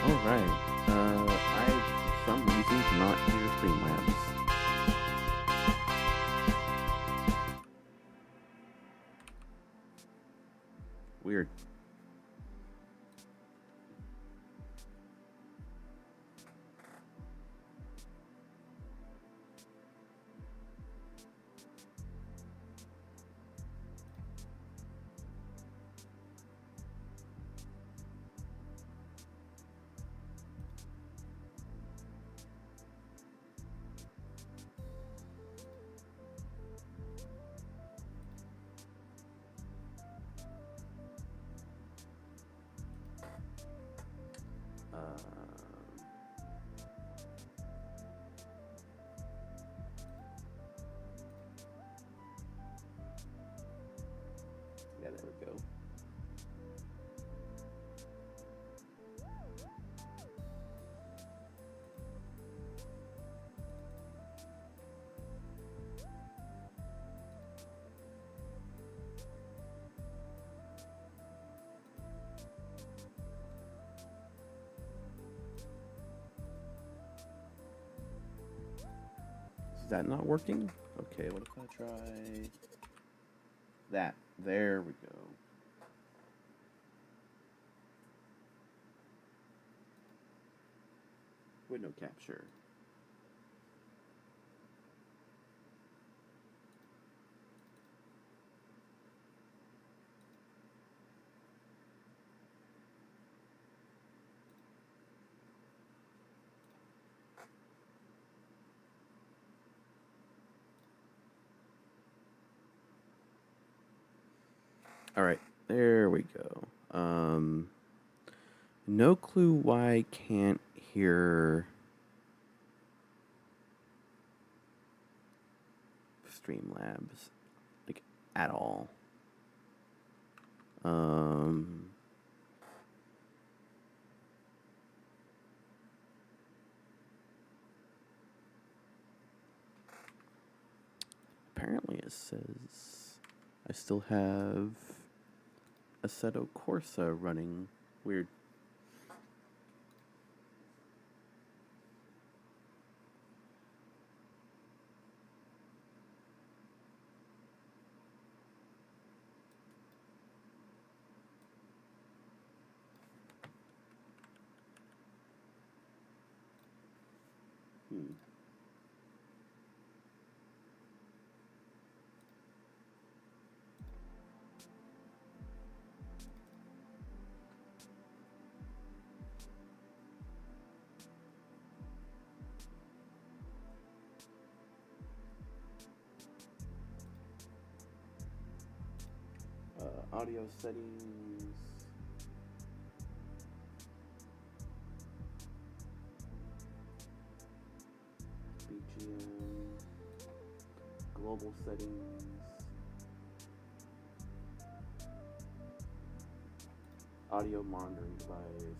Alright. I, for some reason, cannot hear Streamlabs. Weird. Yeah, there we go. Is that not working? Okay, what if I try that? There we go. Window capture. All right, there we go. No clue why I can't hear Streamlabs, like, at all. Apparently it says I still have Assetto Corsa running. Weird. Audio settings. BGM. Global settings. Audio monitoring device.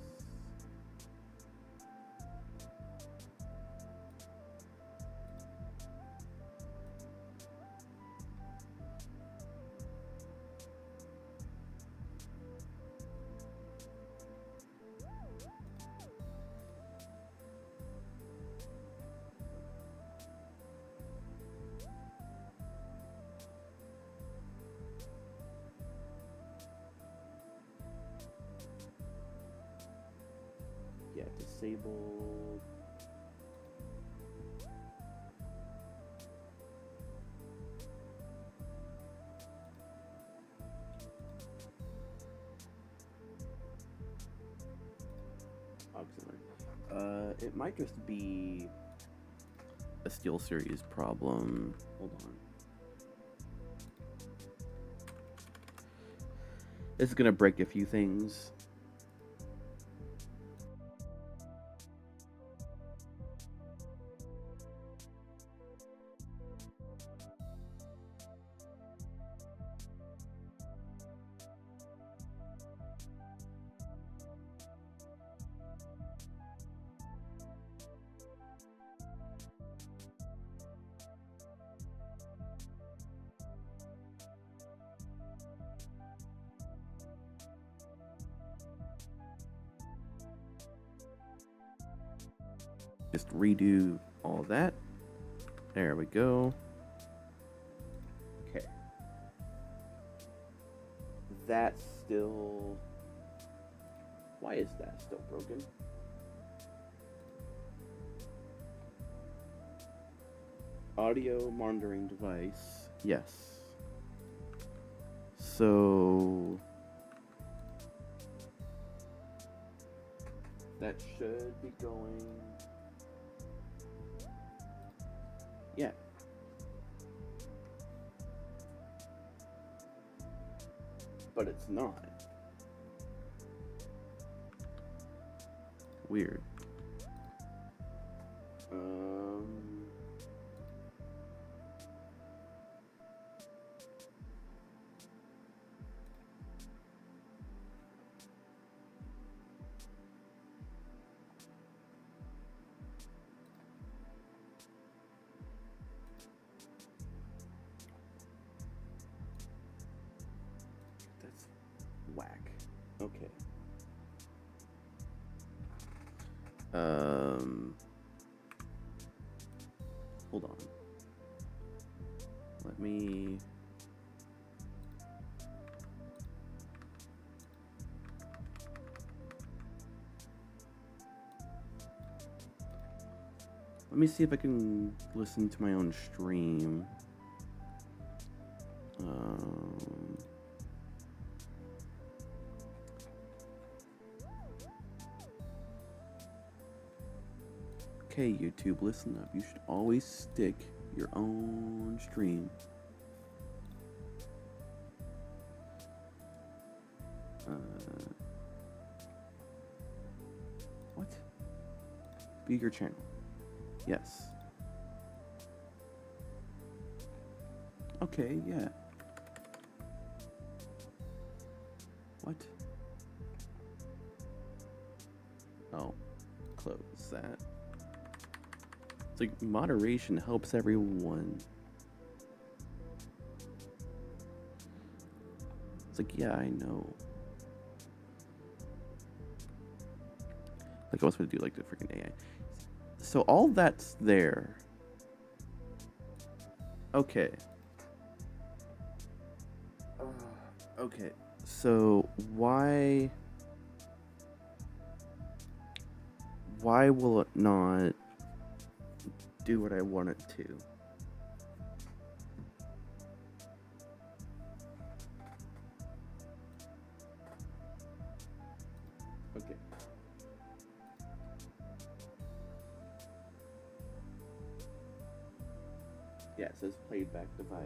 Yeah, disabled. Auxiliary. It might just be a SteelSeries problem. Hold on. This is gonna break a few things. just redo all that. There we go. Okay. That's still... Why is that still broken? Audio monitoring device. Yes. So... that should be going... Yeah. But it's not. Weird. That's whack. Okay. Hold on. Let me... Let me see if I can listen to my own stream. Okay, YouTube, listen up. You should always stick your own stream. What? Be your channel. Yes. Okay, yeah. What? Oh, close that. It's like moderation helps everyone. It's like, yeah, I know. Like I was supposed to do like the freaking AI. So all that's there. Okay. Okay. So why will it not do what I want it to? Okay. Yeah, it says playback device.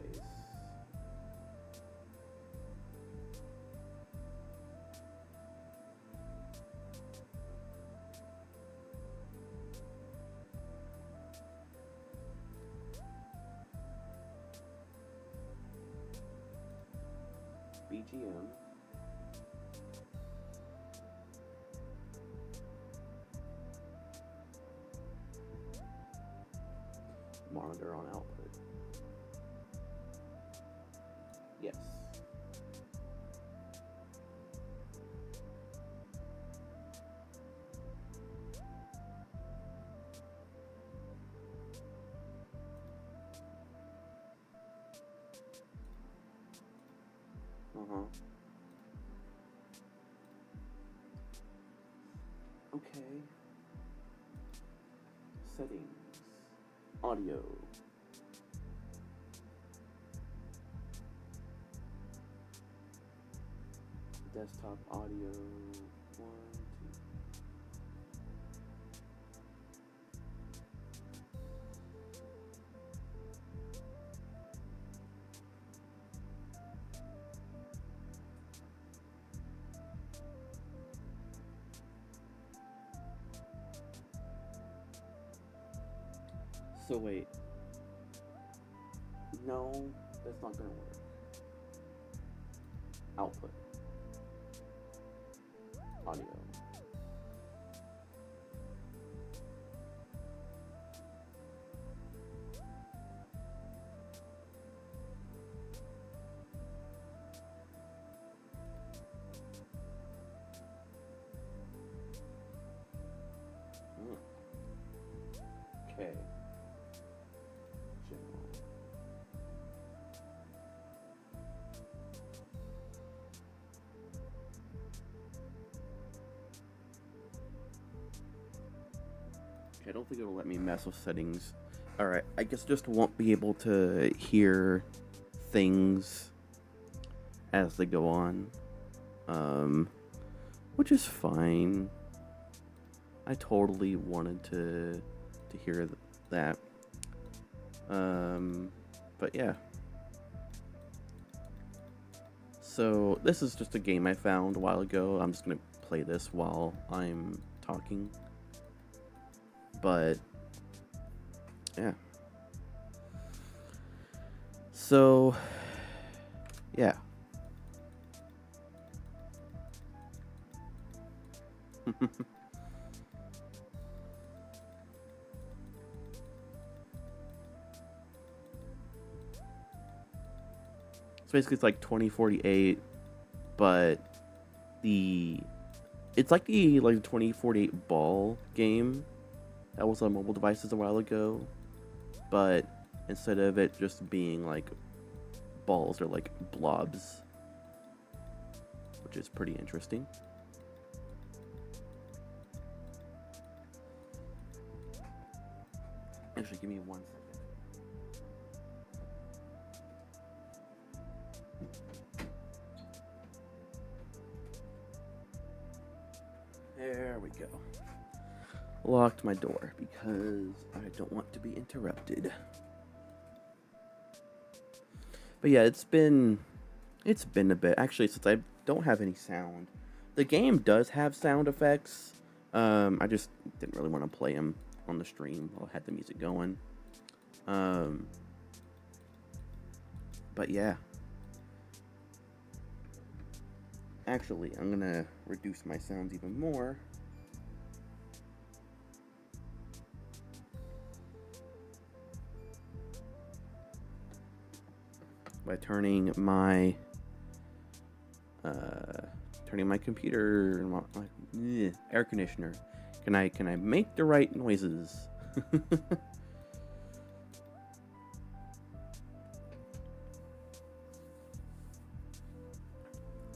BGM. Monitor on output. Yes. Okay. Settings. Audio. Desktop audio. 1, 2. So wait. No, that's not gonna work. Output. Audio. I don't think it'll let me mess with settings. Alright, I guess just won't be able to hear things as they go on. Which is fine. I totally wanted to hear that. But yeah. So this is just a game I found a while ago. I'm just gonna play this while I'm talking. But yeah. So yeah. Basically it's like 2048, but it's like the 2048 ball game that was on mobile devices a while ago, but instead of it just being like balls, or like blobs, which is pretty interesting. Actually, give me 1 second. There we go. Locked my door because I don't want to be interrupted. But yeah, it's been a bit. Actually, since I don't have any sound. The game does have sound effects. I just didn't really want to play them on the stream while I had the music going. But yeah. Actually, I'm gonna reduce my sounds even more. By turning my computer, my air conditioner. Can I make the right noises?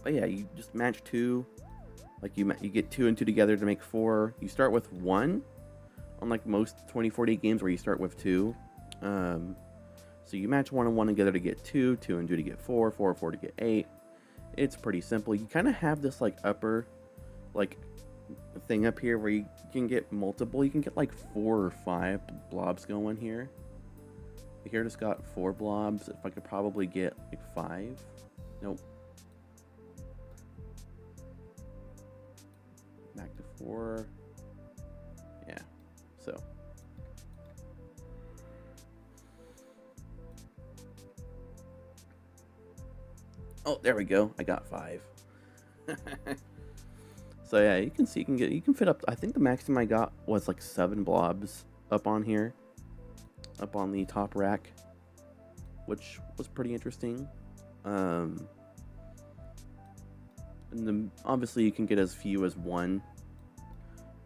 But yeah, you just match two. Like you get 2 and 2 together to make 4. You start with 1, unlike most 2040 games where you start with 2. So you match 1 and 1 together to get 2, 2 and 2 to get 4, 4 and 4 to get 8. It's pretty simple. You kind of have this like upper thing up here where you can get multiple. You can get like 4 or 5 blobs going here. Here just got 4 blobs. If I could probably get like 5. Nope. Back to 4. Yeah. So. Oh, there we go. I got 5. So yeah, you can see you can fit up. I think the maximum I got was like 7 blobs up on here, up on the top rack, which was pretty interesting. And obviously you can get as few as 1,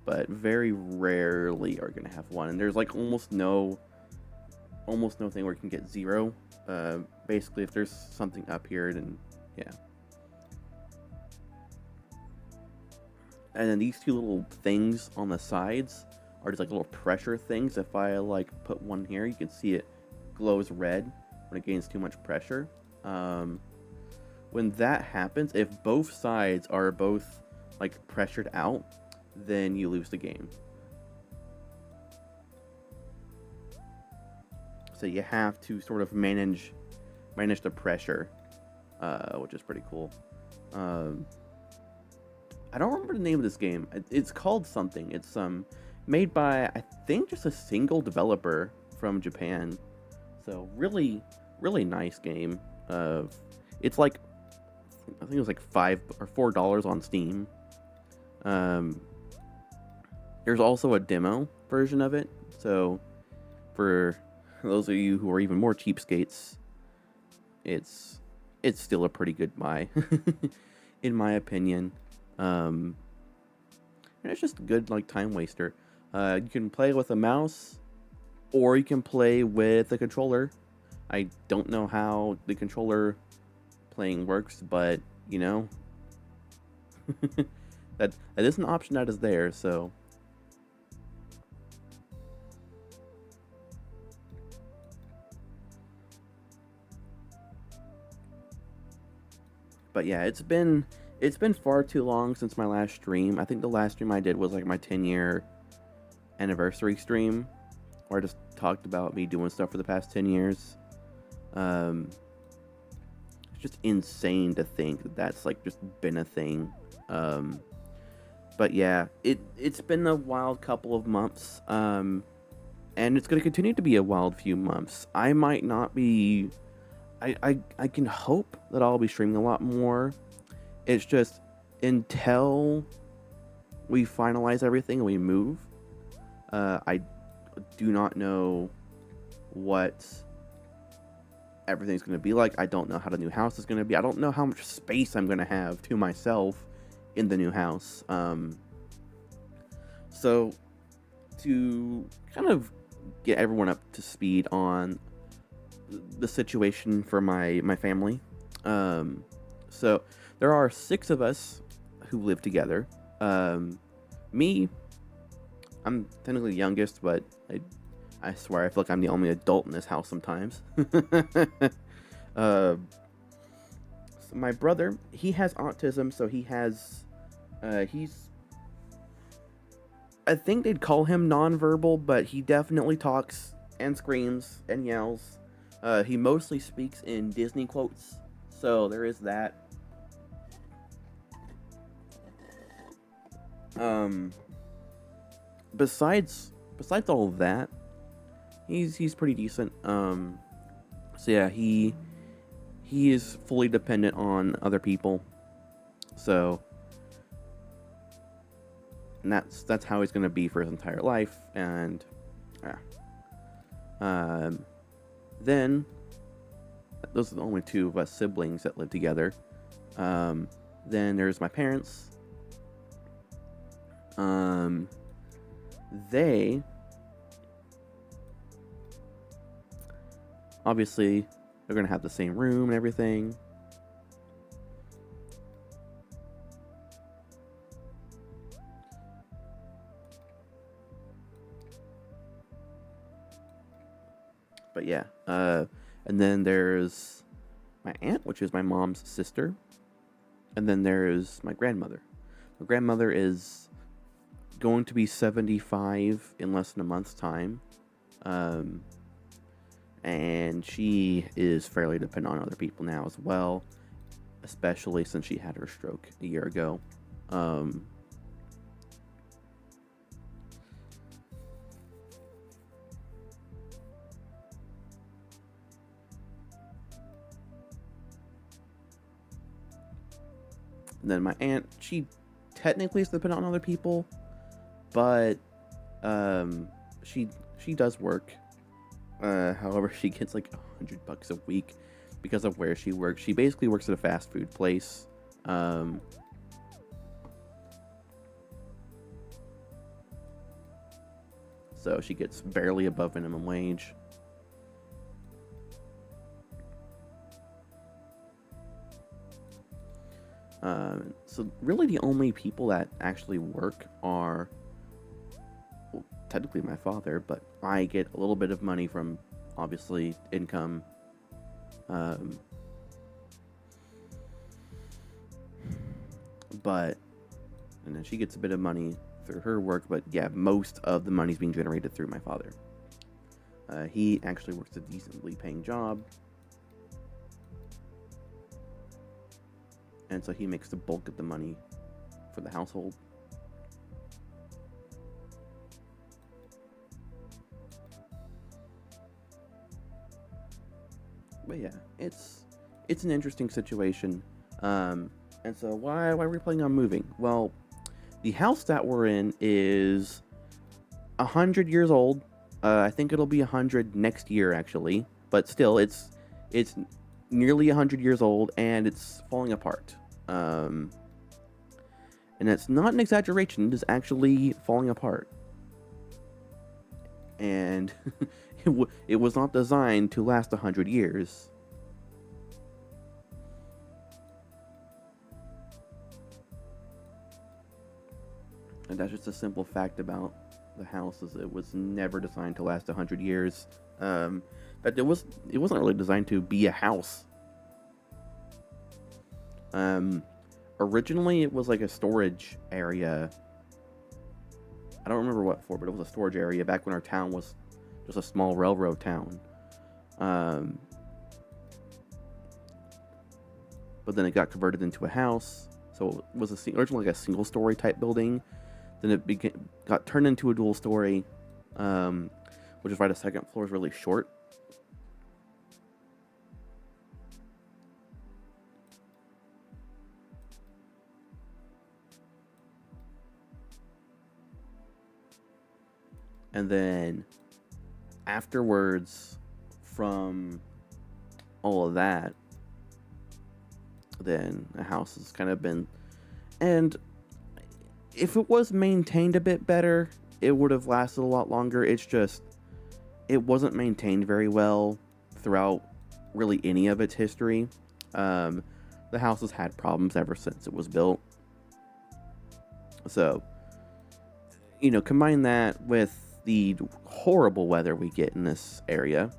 but very rarely are gonna have 1. And there's like almost no thing where you can get 0. Basically, if there's something up here, then yeah. And then these 2 little things on the sides are just like little pressure things. If I like put one here, you can see it glows red when it gains too much pressure. When that happens, if both sides are both like pressured out, then you lose the game. So you have to sort of manage the pressure, which is pretty cool. I don't remember the name of this game. It's called something. It's made by, I think, just a single developer from Japan. So really, really nice game. It's like, I think it was like $5 or $4 on Steam. There's also a demo version of it. So for those of you who are even more cheapskates, it's still a pretty good buy, in my opinion. And it's just a good like time waster. You can play with a mouse, or you can play with a controller. I don't know how the controller playing works, but you know, that is an option that is there. So But yeah, it's been far too long since my last stream. I think the last stream I did was like my 10-year anniversary stream, where I just talked about me doing stuff for the past 10 years. Um, it's just insane to think that that's like just been a thing. But yeah, it's been a wild couple of months. And it's going to continue to be a wild few months. I might not be. I can hope that I'll be streaming a lot more. It's just until we finalize everything and we move, I do not know what everything's going to be like. I don't know how the new house is going to be. I don't know how much space I'm going to have to myself in the new house. So to kind of get everyone up to speed on the situation for my family. So there are 6 of us who live together. Me, I'm technically the youngest, but I swear I feel like I'm the only adult in this house sometimes. So my brother, he has autism, so he's I think they'd call him nonverbal, but he definitely talks and screams and yells. He mostly speaks in Disney quotes, so there is that. Besides all of that, he's pretty decent. So yeah, he is fully dependent on other people. So and that's how he's gonna be for his entire life. And then those are the only 2 of us siblings that live together. Then there's my parents. They obviously they're gonna have the same room and everything. But yeah, and then there's my aunt, which is my mom's sister, and then there's my grandmother. My grandmother is going to be 75 in less than a month's time, and she is fairly dependent on other people now as well, especially since she had her stroke a year ago. And then my aunt, she technically is dependent on other people, but she does work. However, she gets like $100 a week because of where she works. She basically works at a fast food place. So she gets barely above minimum wage. So really the only people that actually work are, well, technically my father, but I get a little bit of money from, obviously, income. But, and then she gets a bit of money through her work, but yeah, most of the money's being generated through my father. He actually works a decently paying job. And so he makes the bulk of the money for the household. But yeah, it's an interesting situation. And so why are we planning on moving? Well, the house that we're in is 100 years old. I think it'll be 100 next year, actually. But still, it's nearly 100 years old, and it's falling apart. And it's not an exaggeration, it's actually falling apart. And it was not designed to last 100 years. And that's just a simple fact about the house, is it was never designed to last 100 years. But it wasn't really designed to be a house. Um, Originally, it was like a storage area. I don't remember what for, but it was a storage area back when our town was just a small railroad town. Um, but then it got converted into a house. So it was originally like a single story type building. Then it got turned into a dual story, which is why the second floor is really short. And then afterwards, from all of that, then the house has kind of been, and if it was maintained a bit better, it would have lasted a lot longer. It's just, it wasn't maintained very well throughout really any of its history. The house has had problems ever since it was built. So, combine that with the horrible weather we get in this area,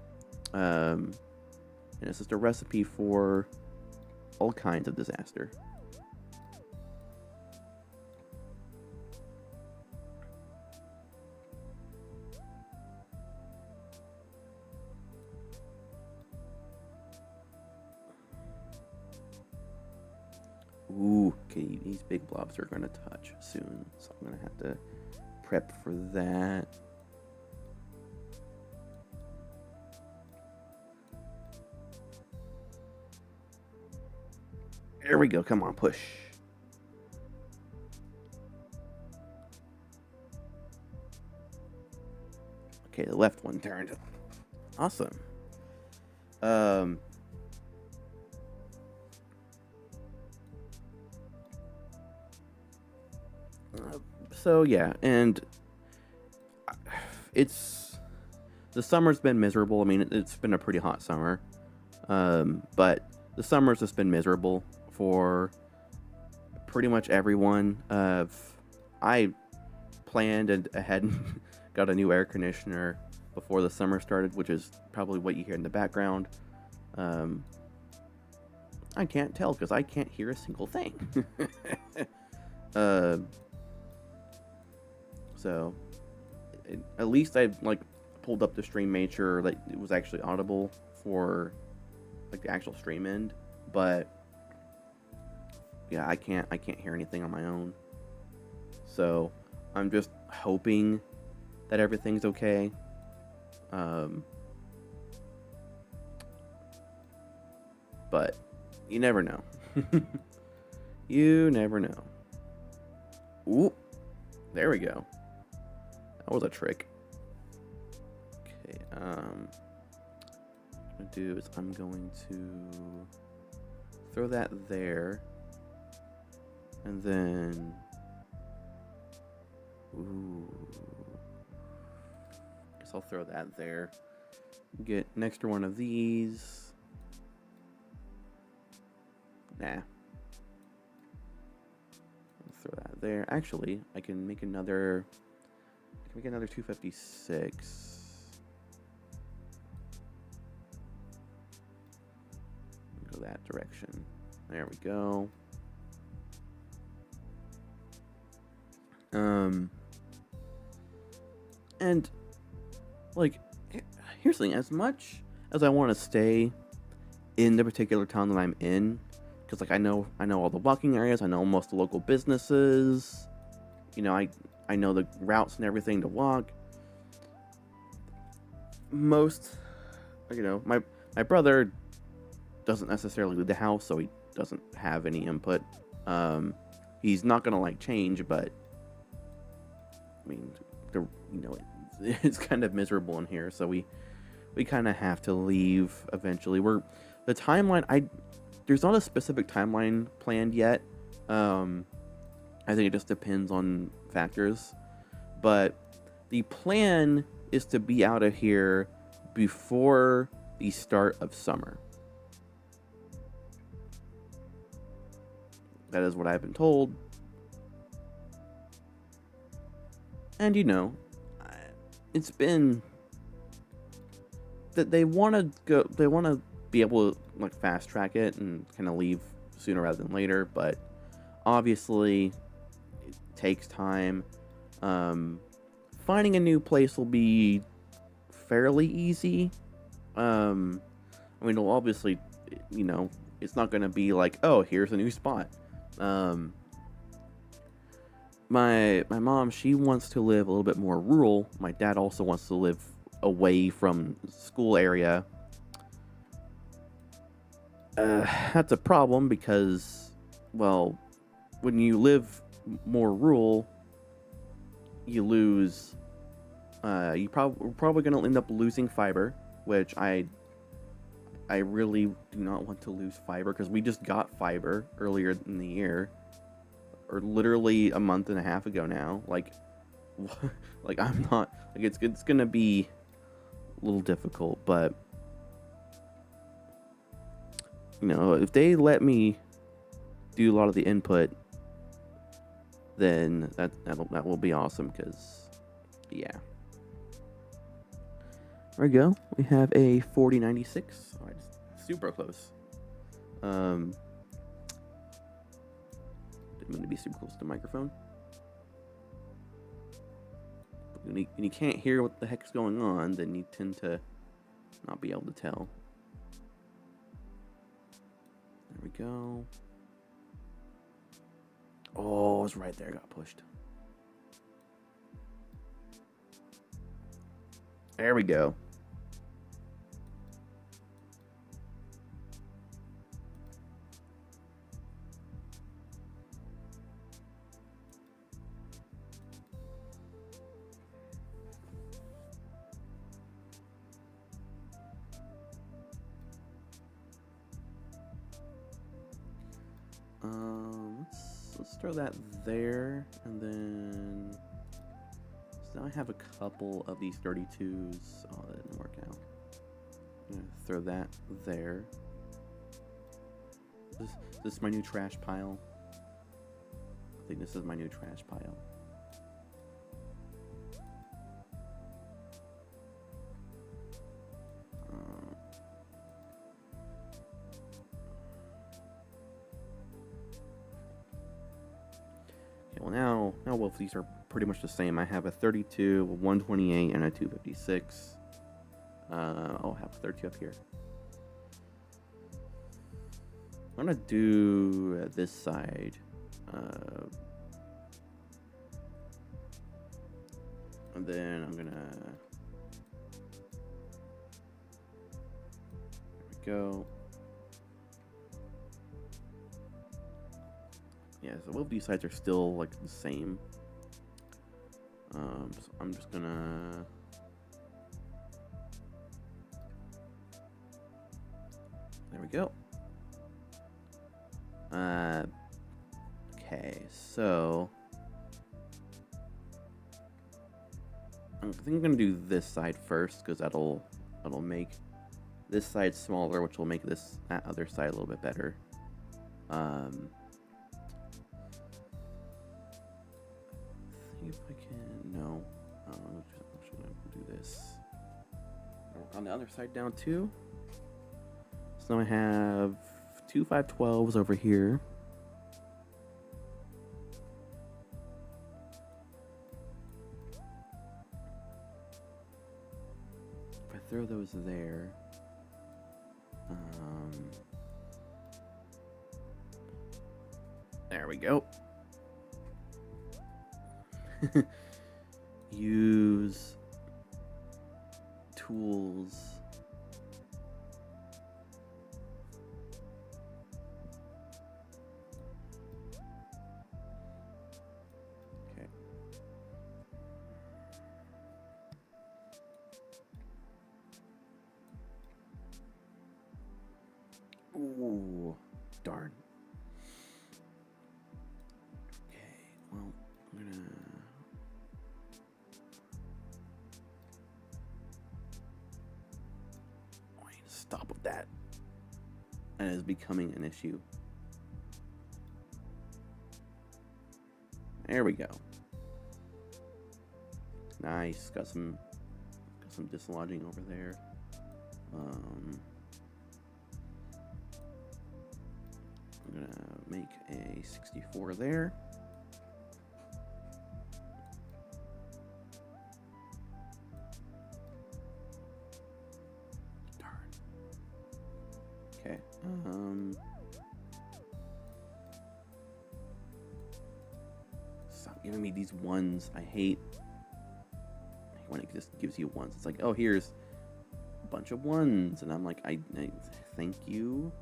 and it's just a recipe for all kinds of disaster. Ooh, okay, these big blobs are going to touch soon, so I'm going to have to prep for that. There we go. Come on, push. Okay, the left one turned. Awesome. So yeah, and the summer's been miserable. I mean, it's been a pretty hot summer, but the summer's just been miserable for pretty much everyone. I planned and ahead and got a new air conditioner before the summer started, which is probably what you hear in the background. I can't tell because I can't hear a single thing. So at least I pulled up the stream, made sure that it was actually audible for the actual stream end, but yeah, I can't hear anything on my own. So I'm just hoping that everything's okay. But you never know. You never know. Ooh, there we go. That was a trick. Okay, what I'm gonna do is I'm going to throw that there, and then guess I'll throw that there. Get an extra one of these. Nah. Throw that there. Actually, I can make another 256. Go that direction. There we go. And here's the thing, as much as I want to stay in the particular town that I'm in, because I know all the walking areas, I know most of the local businesses, I know the routes and everything to walk. Most, my brother doesn't necessarily leave the house, so he doesn't have any input. He's not gonna change, but I mean, it's kind of miserable in here, so we kind of have to leave eventually. The timeline, there's not a specific timeline planned yet. I think it just depends on factors, but the plan is to be out of here before the start of summer. That is what I've been told. And it's been that they want to be able to fast track it and kind of leave sooner rather than later, but obviously it takes time. Finding a new place will be fairly easy. I mean, it'll obviously, it's not going to be like, oh, here's a new spot. My mom, she wants to live a little bit more rural. My dad also wants to live away from school area. That's a problem because, well, when you live more rural, you lose. We're probably going to end up losing fiber, which I really do not want to lose fiber because we just got fiber earlier in the year, or literally a month and a half ago now. Like I'm not like it's gonna be a little difficult, but if they let me do a lot of the input, then that will be awesome. Because yeah. There we go. We have a 4096. Oh, super close. Didn't mean to be super close to the microphone. When you can't hear what the heck's going on, then you tend to not be able to tell. There we go. Oh, it was right there. Got pushed. There we go. Let's throw that there, and then so now I have a couple of these 32s. Oh, that didn't work out. I'm gonna throw that there. This is my new trash pile. I think this is my new trash pile. Well, now both these are pretty much the same. I have a 32, a 128, and a 256. I'll have a 32 up here. I'm gonna do this side. And then I'm gonna. There we go. Yeah, so both these sides are still like the same. So I'm just gonna. There we go. Okay, so I think I'm gonna do this side first because that'll make this side smaller, which will make that other side a little bit better. If I can, no. I'm just gonna do this. On the other side down too. So I have 2 512s over here. If I throw those there, there we go. Use tools. Okay. Ooh, darn. Okay, well, I'm gonna. Stop with that. That is becoming an issue. There we go. Nice. Got some dislodging over there. I'm gonna make a 64 there. Darn. Okay. Stop giving me these ones. I hate when it just gives you ones. It's like, oh, here's a bunch of ones, and I'm like, I thank you.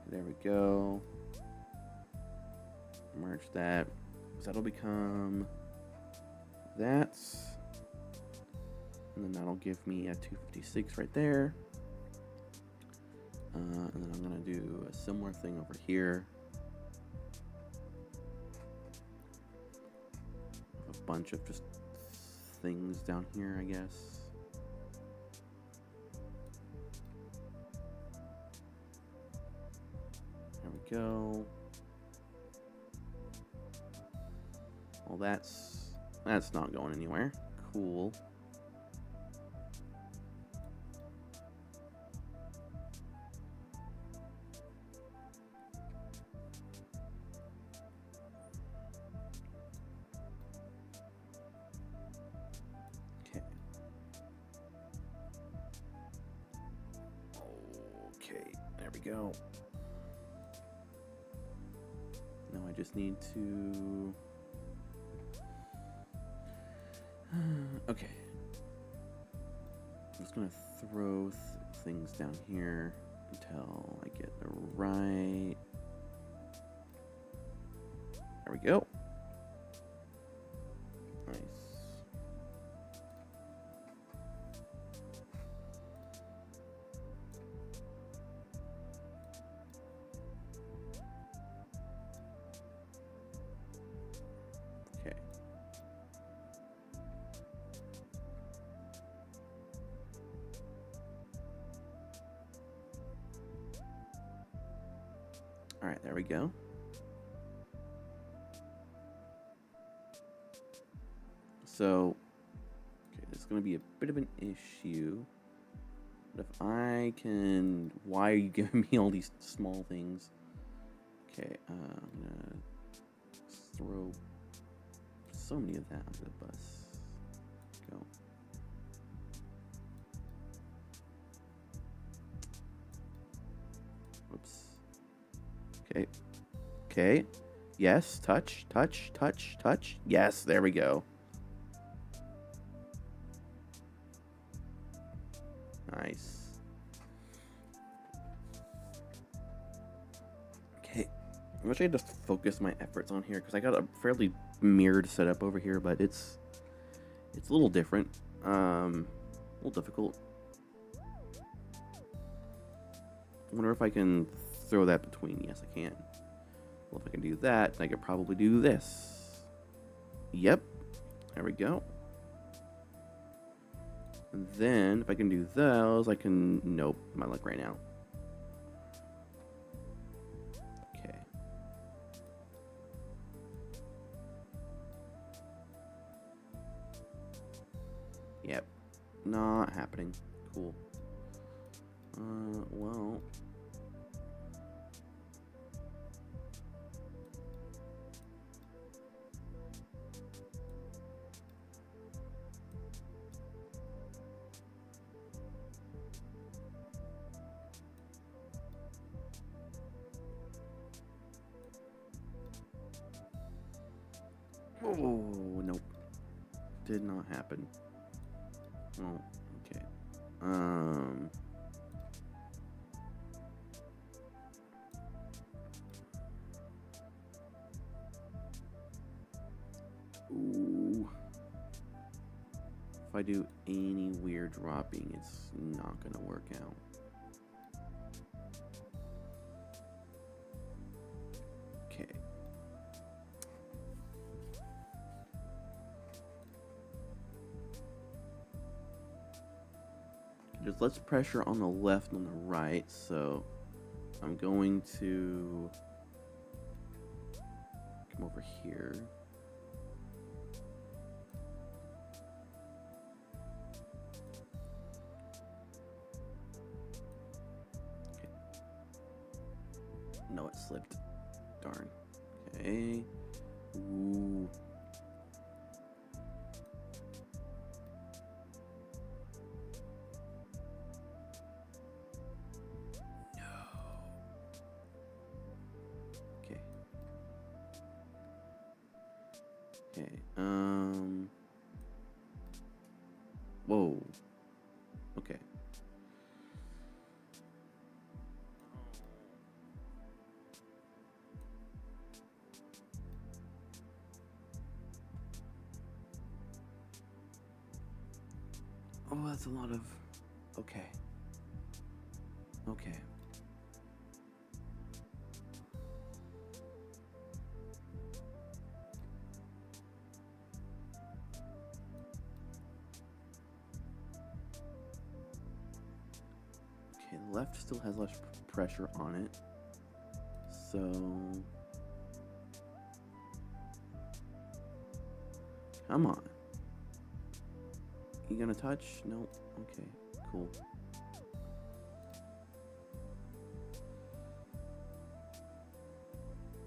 There we go. Merge that. So that'll become that. And then that'll give me a 256 right there. And then I'm going to do a similar thing over here. A bunch of just things down here, I guess. There we go. Well, that's not going anywhere. Cool. Okay, there we go. Now I just need to... Okay. I'm just gonna throw things down here until I get the right... There we go. Nice. Okay. All right, there we go. So, okay, this is going to be a bit of an issue. But if I can... Why are you giving me all these small things? Okay, I'm going to throw so many of that under the bus. Go. Whoops. Okay. Okay. Yes, touch, touch, touch, touch. Yes, there we go. Nice. Okay. I'm actually going to focus my efforts on here because I got a fairly mirrored setup over here, but it's a little different. A little difficult. I wonder if I can throw that between. Yes, I can. Well, if I can do that, I could probably do this. Yep. There we go. And then, if I can do those, I can... Nope, my luck right now. Okay. Yep. Not happening. Cool. Well... Oh, nope. Did not happen. Oh, okay. Ooh. If I do any weird dropping, it's not gonna work out. Okay. There's less pressure on the left than the right, so I'm going to come over here. No, it slipped. Darn. Okay. Ooh. Okay. Okay. Whoa. Okay. Oh, that's a lot of... Okay. Okay. Okay, left still has less pressure on it. So... Come on. You gonna touch? Nope. Okay, cool.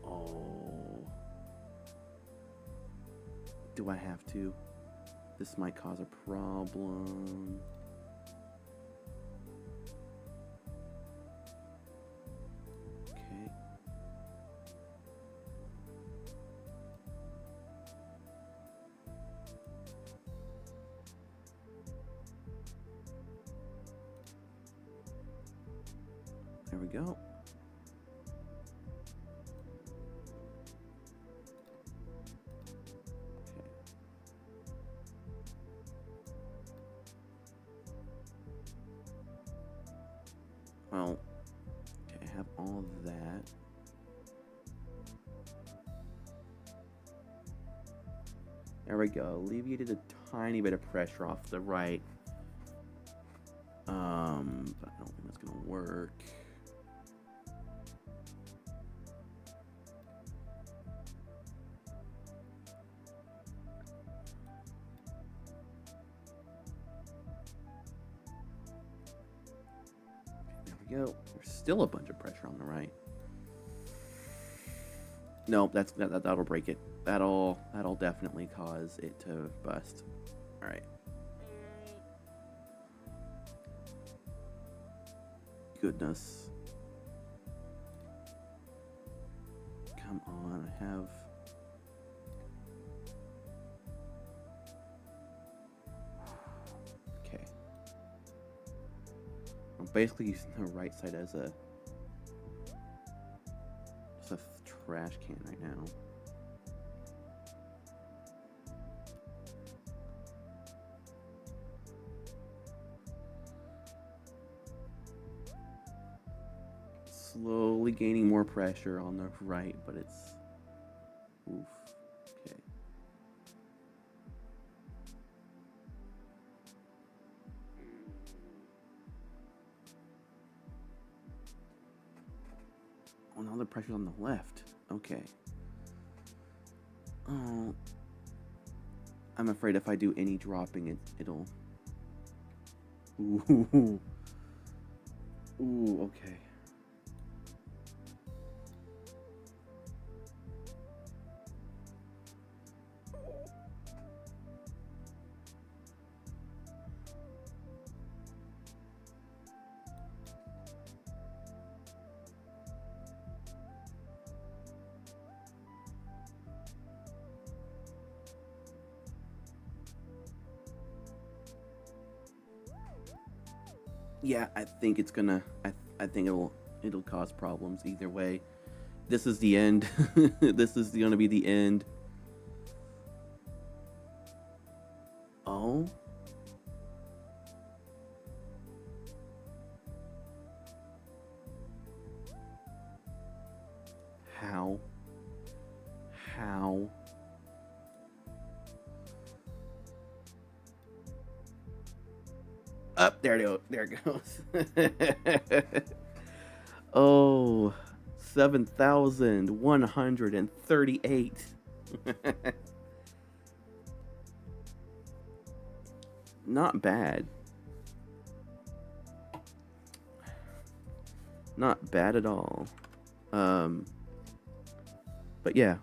Oh. Do I have to? This might cause a problem. Okay. There we go. Okay. Well, okay, I have all of that. There we go. Alleviated a tiny bit of pressure off the right. But I don't think that's gonna work. There we go. There's still a bunch of pressure on the right. No, that'll break it. That'll definitely cause it to bust. All right. Goodness. Come on, I have... Okay. I'm basically using the right side as a... just a trash can right now. Slowly gaining more pressure on the right, but it's... Oof. Okay. Oh, now the pressure's on the left. Okay. Oh. I'm afraid if I do any dropping, it'll... Ooh. Ooh, okay. Yeah, I think it's gonna... I think it'll cause problems either way. This is the end. This is gonna be the end. Oh? How? How? Up there it goes. Oh, 7,138. Not bad. Not bad at all. Um, but yeah.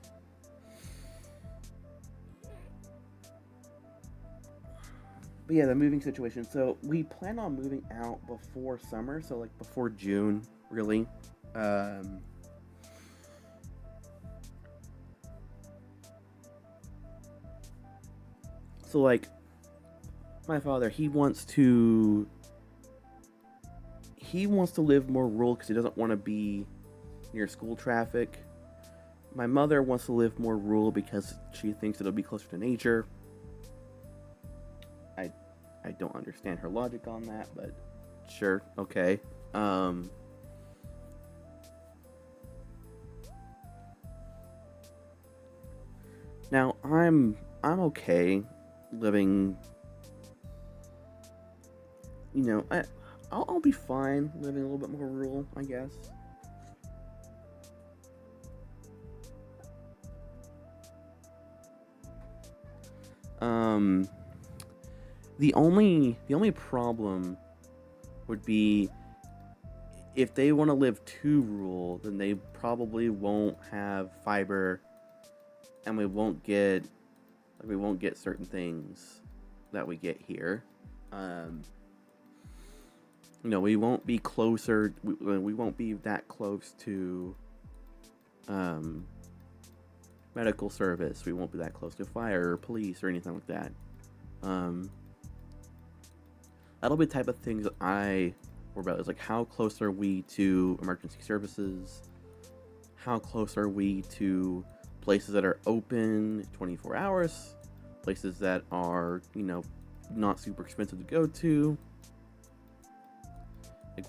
But yeah, the moving situation. So we plan on moving out before summer, so like before June, really. Um, so like my father, he wants to live more rural because he doesn't want to be near school traffic. My mother wants to live more rural because she thinks it'll be closer to nature. I I don't understand her logic on that, but sure, okay. Um, Now I'm okay living. I'll be fine living a little bit more rural, I guess. Um, the only problem would be if they want to live too rural, then they probably won't have fiber, and we won't get certain things that we get here. Um, we won't be closer. We won't be that close to um, medical service. We won't be that close to fire or police or anything like that. Um, that'll be the type of things that I worry about. Is like how close are we to emergency services? How close are we to places that are open 24 hours? Places that are not super expensive to go to.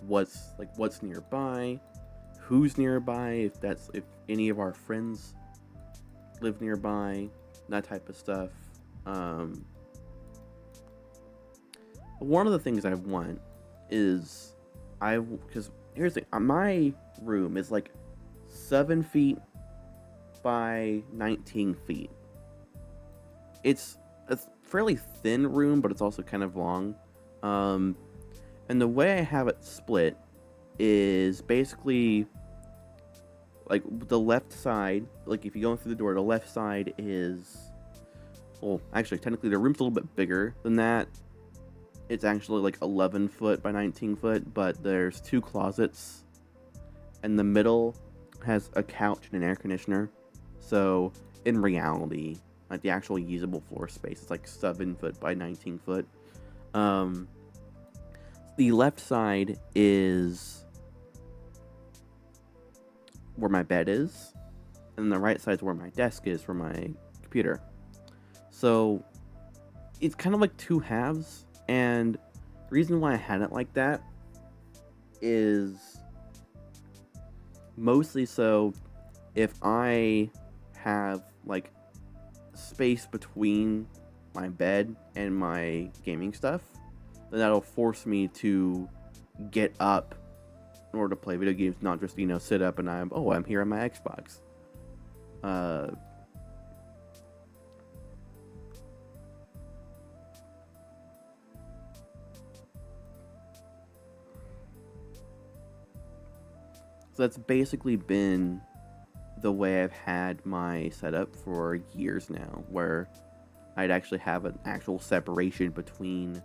What's nearby? Who's nearby? If any of our friends live nearby, that type of stuff. One of the things I want is because here's the thing, my room is like 7 feet by 19 feet. It's a fairly thin room, but it's also kind of long. And the way I have it split is basically like the left side, like if you go in through the door, the left side is, well, actually, technically the room's a little bit bigger than that. It's actually like 11 foot by 19 foot, but there's 2 closets, and the middle has a couch and an air conditioner. So in reality, like the actual usable floor space is like 7 foot by 19 foot. The left side is where my bed is, and the right side is where my desk is for my computer. So it's kind of like 2 halves, and the reason why I had it like that is mostly so if I have like space between my bed and my gaming stuff, then that'll force me to get up in order to play video games, not just sit up and I'm here on my Xbox. So that's basically been the way I've had my setup for years now, where I'd actually have an actual separation between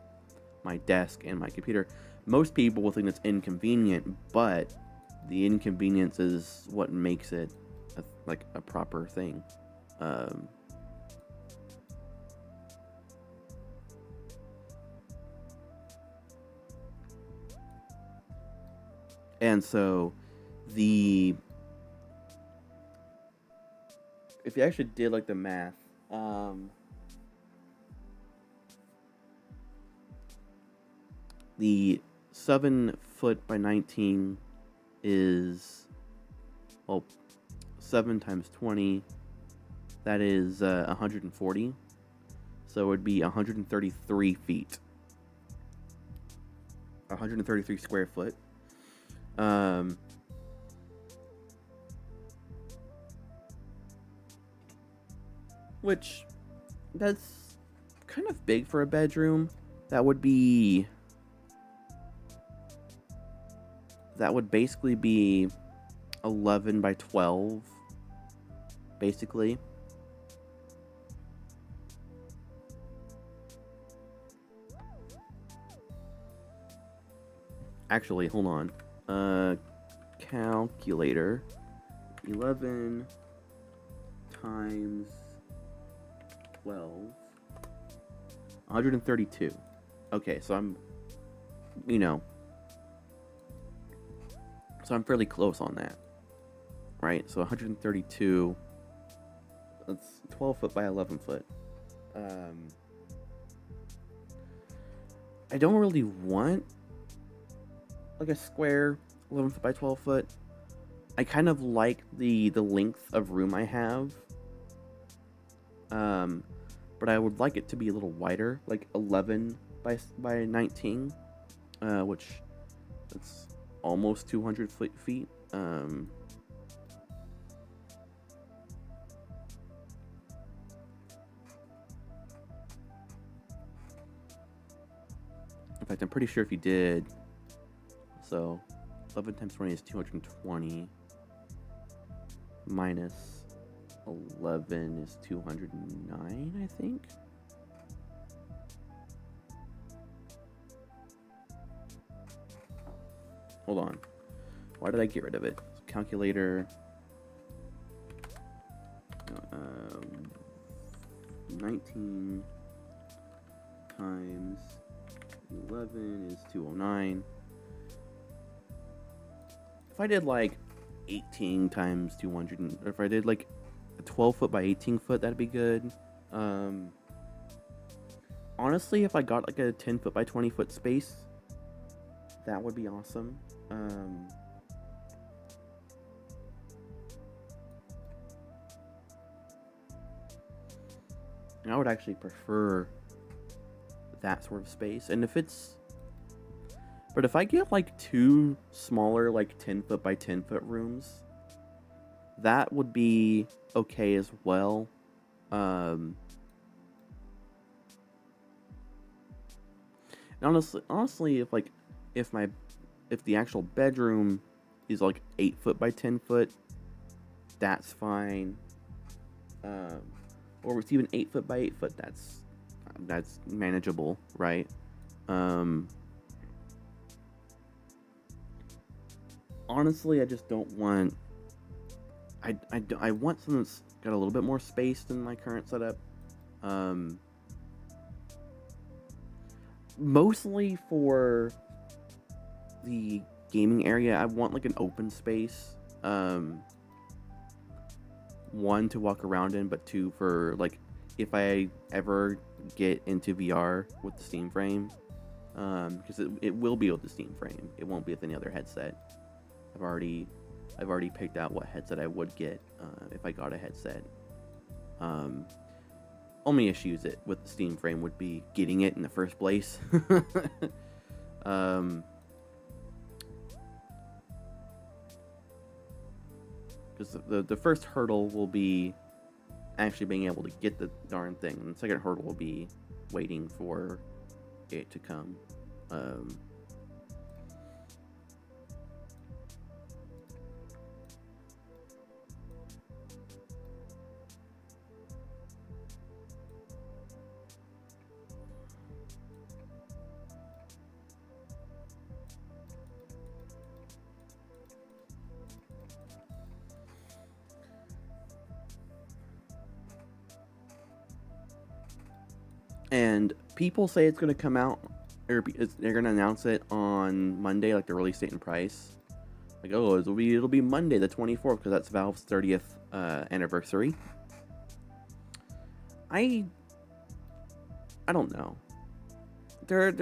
my desk and my computer. Most people will think it's inconvenient, but the inconvenience is what makes it a proper thing. And so if you actually did the math, the 7 foot by 19 is, 7 times 20, that is 140. So it would be 133 feet. 133 square foot. Which, that's kind of big for a bedroom. That would basically be 11 by 12, basically. Actually, hold on. Calculator. 11 times 12. 132. Okay, so I'm, so I'm fairly close on that. Right? So 132, that's 12 foot by 11 foot. I don't really want like a square 11 foot by 12 foot. I kind of like the length of room I have. But I would like it to be a little wider, like 11 by 19, which that's almost 200 feet. In fact, I'm pretty sure if you did, so 11 times 20 is 220, minus 11 is 209, I think. Hold on. Why did I get rid of it? Calculator. 19 times 11 is 209. If I did like 18 times 200, or if I did like a 12 foot by 18 foot, that'd be good. Honestly, if I got like a 10 foot by 20 foot space, that would be awesome. And I would actually prefer that sort of space. And if I get like two smaller, like 10 foot by 10 foot rooms, that would be okay as well. And honestly, if the actual bedroom is like 8 foot by 10 foot, that's fine. Or it's even 8 foot by 8 foot, that's manageable, right? Honestly, I just don't want. I want something that's got a little bit more space than my current setup. Mostly for the gaming area, I want like an open space. One, to walk around in, but two, for like if I ever get into VR with the Steam frame, because it will be with the Steam frame. It won't be with any other headset. I've already picked out what headset I would get if I got a headset. Only issues it with the Steam frame would be getting it in the first place. Because the first hurdle will be actually being able to get the darn thing, and the second hurdle will be waiting for it to come. And people say it's going to come out, or they're going to announce it on Monday, like the release date and price. Like, oh, it'll be Monday the 24th, because that's Valve's 30th anniversary. I don't know. There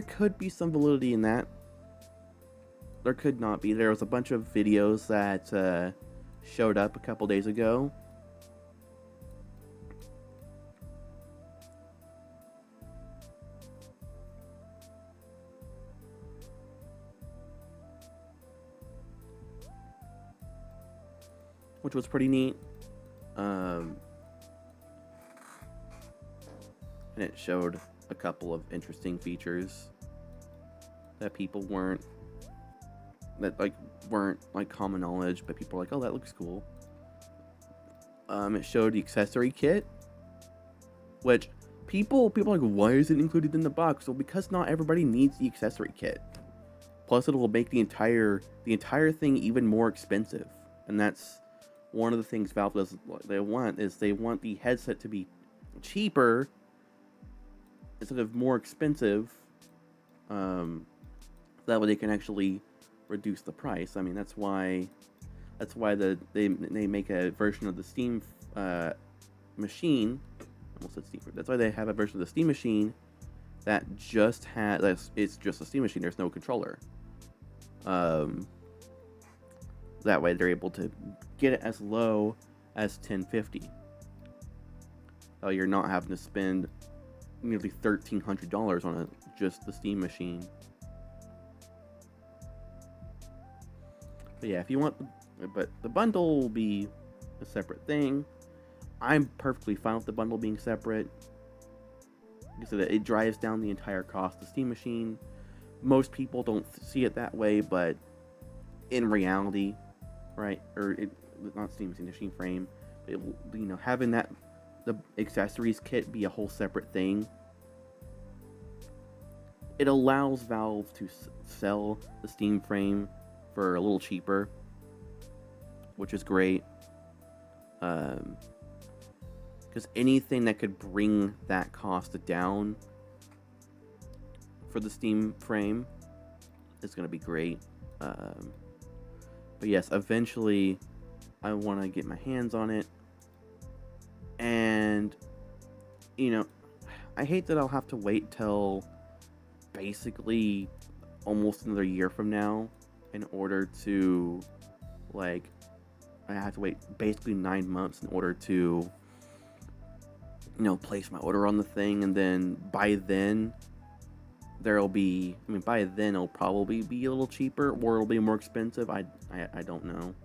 could be some validity in that. There could not be. There was a bunch of videos that showed up a couple days ago. Which was pretty neat. And it showed a couple of interesting features that people weren't that like weren't like common knowledge, but people were like, "Oh, that looks cool." It showed the accessory kit, which people are like, "Why is it included in the box?" Well, because not everybody needs the accessory kit. Plus, it will make the entire thing even more expensive, and that's one of the things Valve does. They want the headset to be cheaper instead of more expensive. That way they can actually reduce the price. I mean, that's why they make a version of the Steam machine. I almost said Steam. That's why they have a version of the Steam machine that just has it's just a Steam machine. There's no controller. That way they're able to get it as low as $1050. So you're not having to spend nearly $1,300 on just the Steam machine. But yeah, if you want, but the bundle will be a separate thing. I'm perfectly fine with the bundle being separate, so that it drives down the entire cost of the Steam machine. Most people don't see it that way, but in reality, right? Or not Steam machine, the Steam frame. Having the accessories kit be a whole separate thing. It allows Valve to sell the Steam frame for a little cheaper, which is great. Because anything that could bring that cost down for the Steam frame is going to be great. But yes, eventually I want to get my hands on it. And, I hate that I'll have to wait till basically almost another year from now in order to, I have to wait basically 9 months in order to, place my order on the thing. And then by then, by then it'll probably be a little cheaper or it'll be more expensive. I don't know.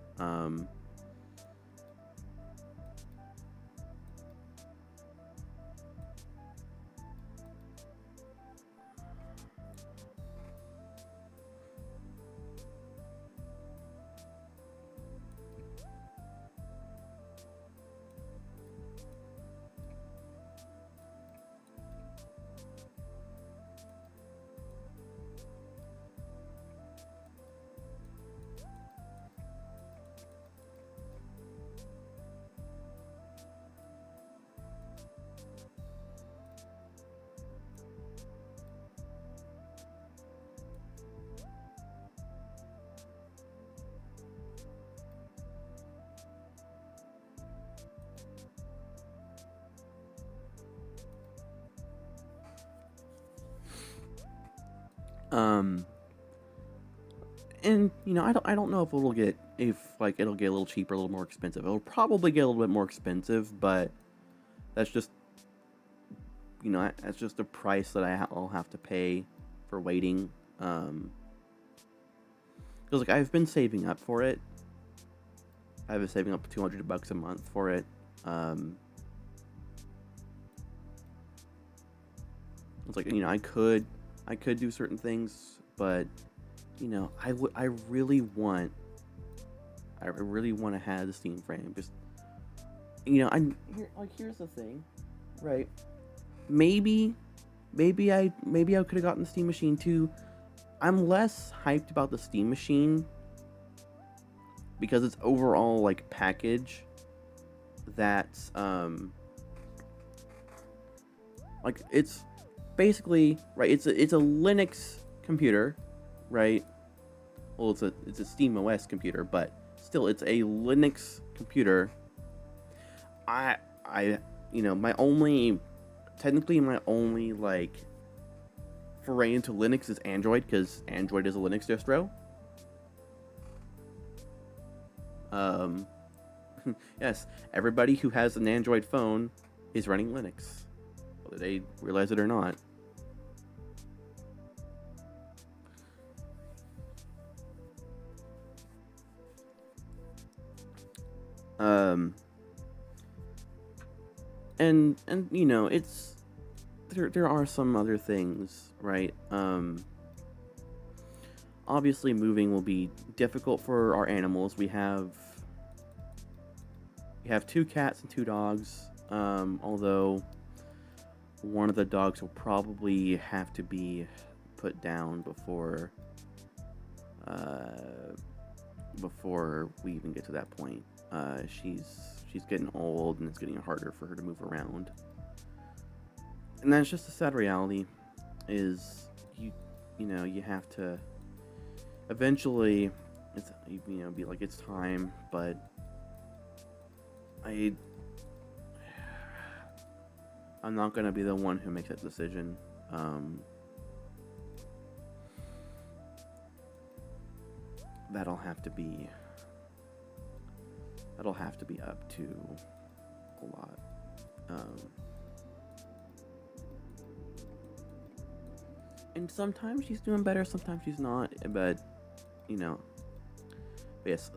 And I don't know if it'll get a little cheaper, a little more expensive. It'll probably get a little bit more expensive, but that's just that's just the price that I'll have to pay for waiting. Because I've been saving up for it. I've been saving up $200 a month for it. It's I could do certain things, but I really want to have the Steam frame. Just here's the thing, right? Maybe I could have gotten the Steam machine too. I'm less hyped about the Steam machine because its overall package that's it's basically right. It's a Linux computer, right? Well, it's a Steam OS computer, but still, it's a Linux computer. My only foray into Linux is Android, because Android is a Linux distro. Yes, everybody who has an Android phone is running Linux, whether they realize it or not. And it's there are some other things, right? Obviously, moving will be difficult for our animals. We have 2 cats and 2 dogs. Although one of the dogs will probably have to be put down before we even get to that point. She's getting old, and it's getting harder for her to move around. And that's just a sad reality. Is you have to eventually, it's be like, it's time. But I'm not gonna be the one who makes that decision. That'll have to be up to a lot. And sometimes she's doing better, sometimes she's not. But yes,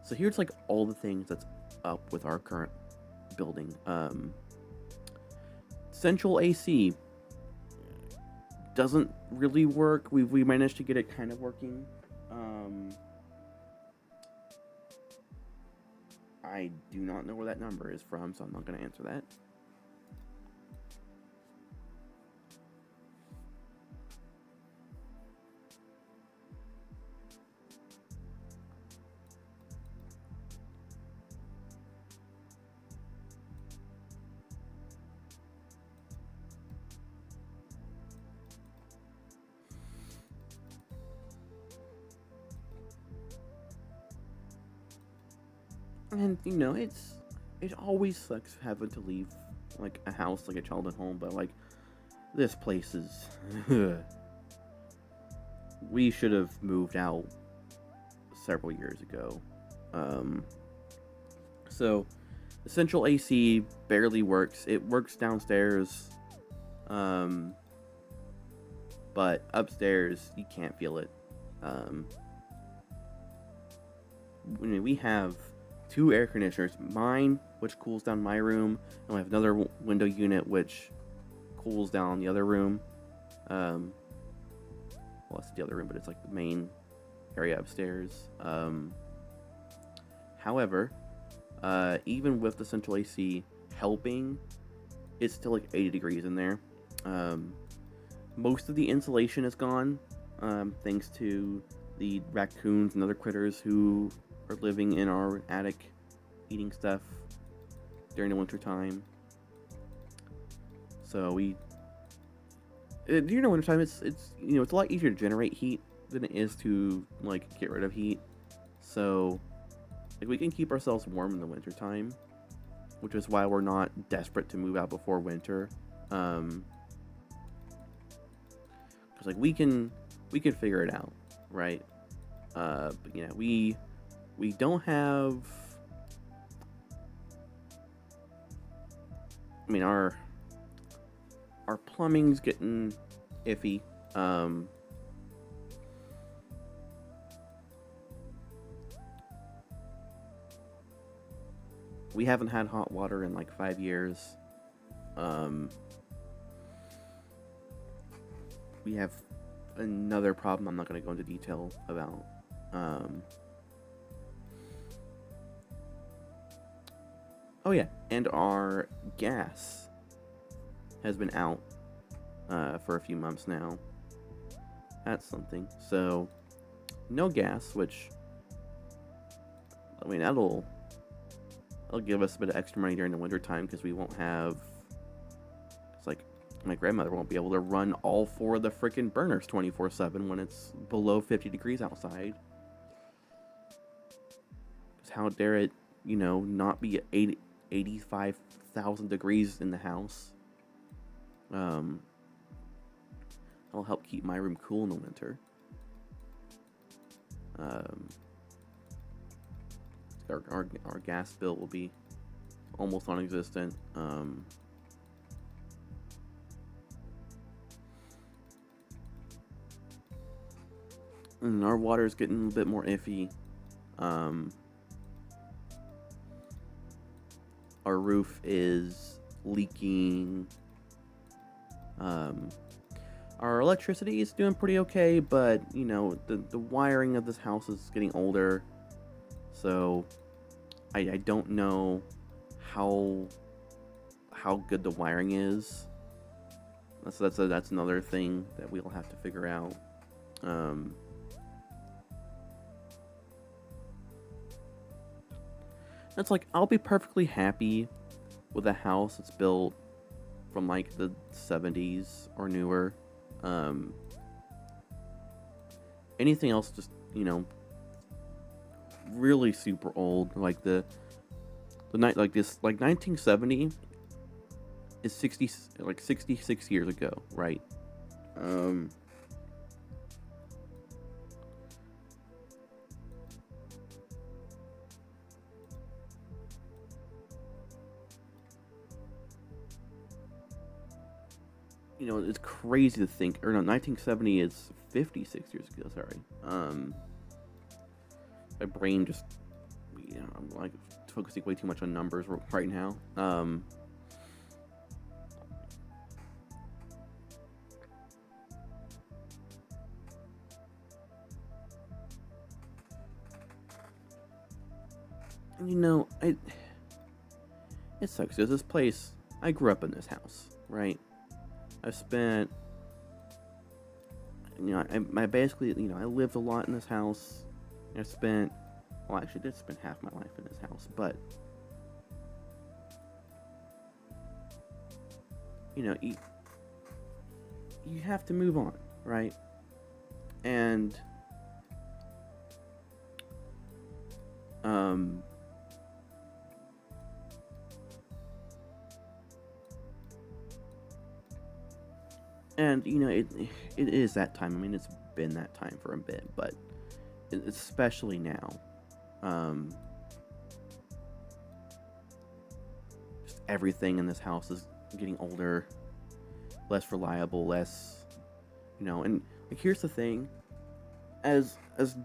so here's like all the things that's up with our current building. Central AC doesn't really work. We managed to get it kind of working. I do not know where that number is from, so I'm not going to answer that. And it always sucks having to leave like a house, like a childhood home, but like this place is we should have moved out several years ago. So the central AC barely works. It works downstairs, but upstairs you can't feel it. We have 2 air conditioners. Mine, which cools down my room, and we have another window unit which cools down the other room. Well, it's the other room, but it's like the main area upstairs. However, even with the central AC helping, it's still like 80 degrees in there. Most of the insulation is gone, thanks to the raccoons and other critters who are living in our attic, eating stuff during the winter time. So during the winter time, it's it's a lot easier to generate heat than it is to like get rid of heat. So like we can keep ourselves warm in the winter time, which is why we're not desperate to move out before winter. Because like we can figure it out, right? But we don't have. I mean, our plumbing's getting iffy. We haven't had hot water in like 5 years. We have another problem I'm not going to go into detail about. Oh yeah, and our gas has been out for a few months now. That's something. So, no gas, which, I mean, that'll give us a bit of extra money during the winter time, because we won't have. It's like my grandmother won't be able to run all 4 of the freaking burners 24/7 when it's below 50 degrees outside. Because how dare it, not be 85,000 degrees in the house. That'll help keep my room cool in the winter. Our gas bill will be almost non-existent. And our water is getting a bit more iffy. Our roof is leaking. Our electricity is doing pretty okay, but the wiring of this house is getting older, so I don't know how good the wiring is. That's another thing that we'll have to figure out. It's like I'll be perfectly happy with a house that's built from like the 70s or newer. Anything else just, really super old, like the night like this, like 1970 is 66 years ago, right? It's crazy to think, or no, 1970 is 56 years ago, sorry. My brain just, I'm like focusing way too much on numbers right now. It sucks because this place, I grew up in this house, right? I spent, I basically, I lived a lot in this house. I spent, well, I actually did spend half my life in this house, but, you have to move on, right? And, it is that time. I mean, it's been that time for a bit, but especially now, just everything in this house is getting older, less reliable, less, and like here's the thing, as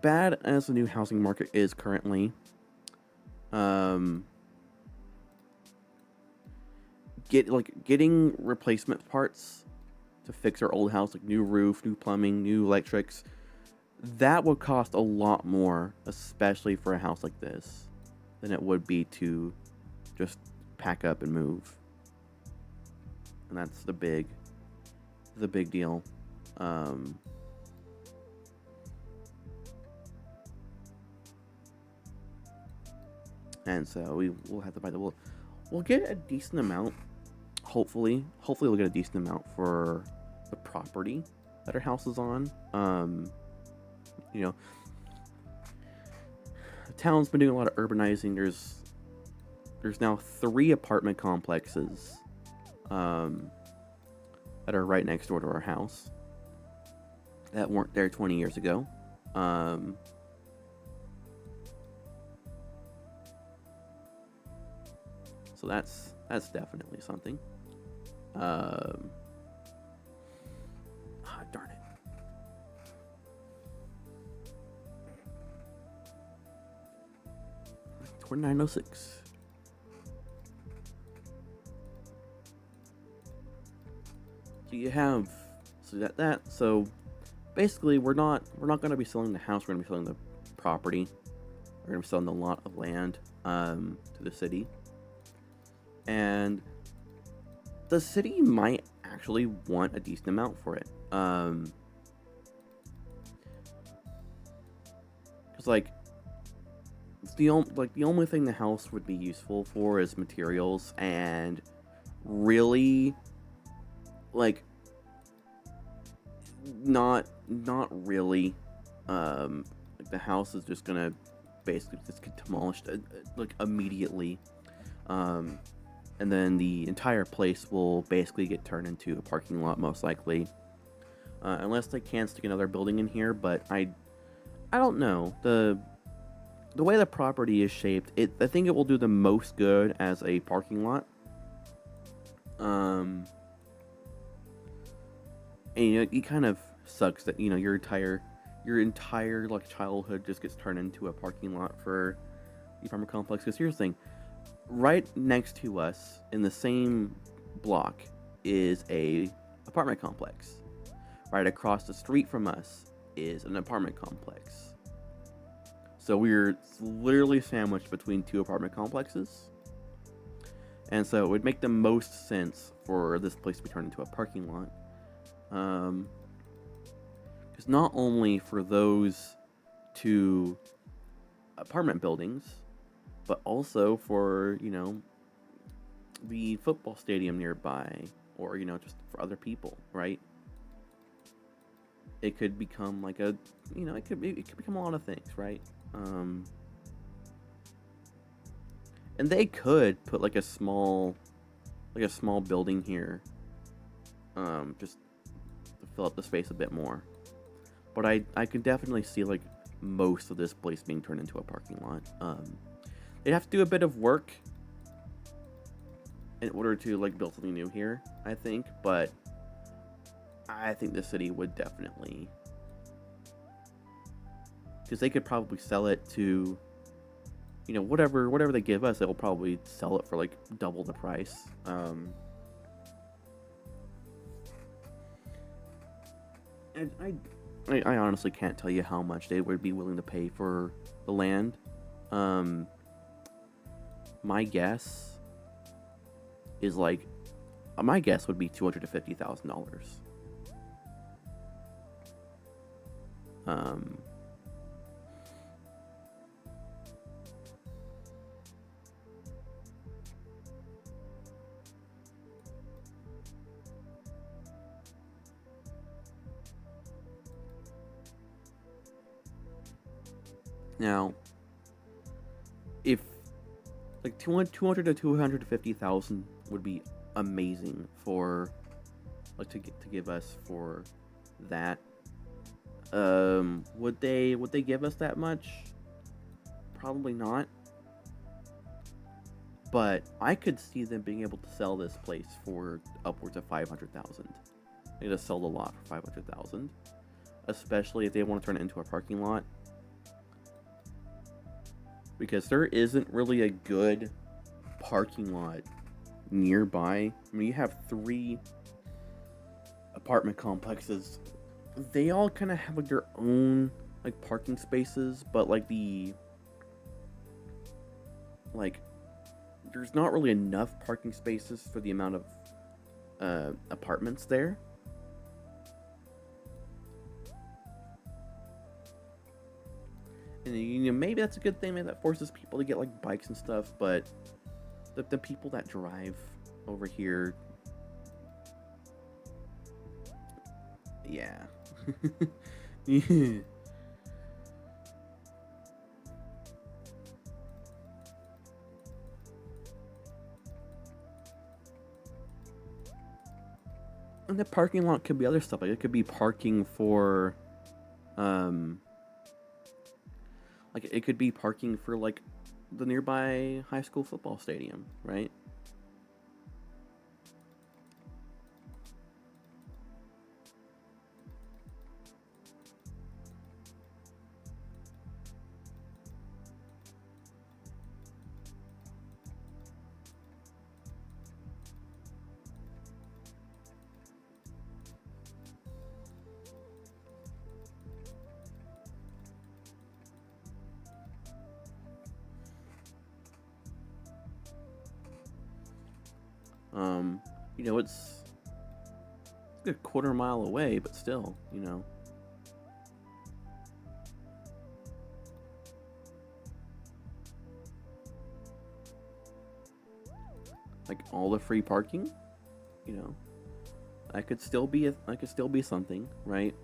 bad as the new housing market is currently, getting replacement parts to fix our old house, like new roof, new plumbing, new electrics, that would cost a lot more, especially for a house like this, than it would be to just pack up and move. And that's the big deal. And so we'll have to buy we'll get a decent amount. Hopefully we'll get a decent amount for the property that our house is on. The town's been doing a lot of urbanizing. There's now 3 apartment complexes that are right next door to our house that weren't there 20 years ago. So that's definitely something. Darn it. We're 906. So basically we're not going to be selling the house. We're going to be selling the property. We're going to be selling the lot of land to the city. And the city might actually want a decent amount for it. Because, the only thing the house would be useful for is materials, and really, not really. The house is just gonna basically just get demolished, immediately. And then the entire place will basically get turned into a parking lot, most likely. Unless they can stick another building in here, but I don't know. The way the property is shaped, I think it will do the most good as a parking lot. And it kind of sucks that your entire childhood just gets turned into a parking lot for the apartment complex. Because here's the thing. Right next to us, in the same block, is a apartment complex, Right across the street from us is an apartment complex. So we're literally sandwiched between two apartment complexes. And so it would make the most sense for this place to be turned into a parking lot. Because not only for those two apartment buildings, but also for, the football stadium nearby, or, just for other people, right? It could become like it could become a lot of things, right? And they could put like a small building here, just to fill up the space a bit more. But I could definitely see like most of this place being turned into a parking lot. They'd have to do a bit of work in order to like build something new here, I think. But I think the city would definitely, because they could probably sell it to, whatever they give us, they'll probably sell it for like double the price. And I honestly can't tell you how much they would be willing to pay for the land. My guess is like, my guess would be $250,000. Now, if like 200 to 250,000 would be amazing for like to give us for that. Would they give us that much? Probably not. But I could see them being able to sell this place for upwards of 500,000. They just sell the lot for 500,000, especially if they want to turn it into a parking lot. Because there isn't really a good parking lot nearby. I mean, you have 3 apartment complexes. They all kind of have like their own like parking spaces, but like there's not really enough parking spaces for the amount of apartments there. And maybe that's a good thing. Maybe that forces people to get like bikes and stuff. But the people that drive over here, yeah, yeah. And the parking lot could be other stuff. Like it could be parking for, like it could be parking for like the nearby high school football stadium, right? It's a quarter mile away, but still, like all the free parking, I could still be something, right?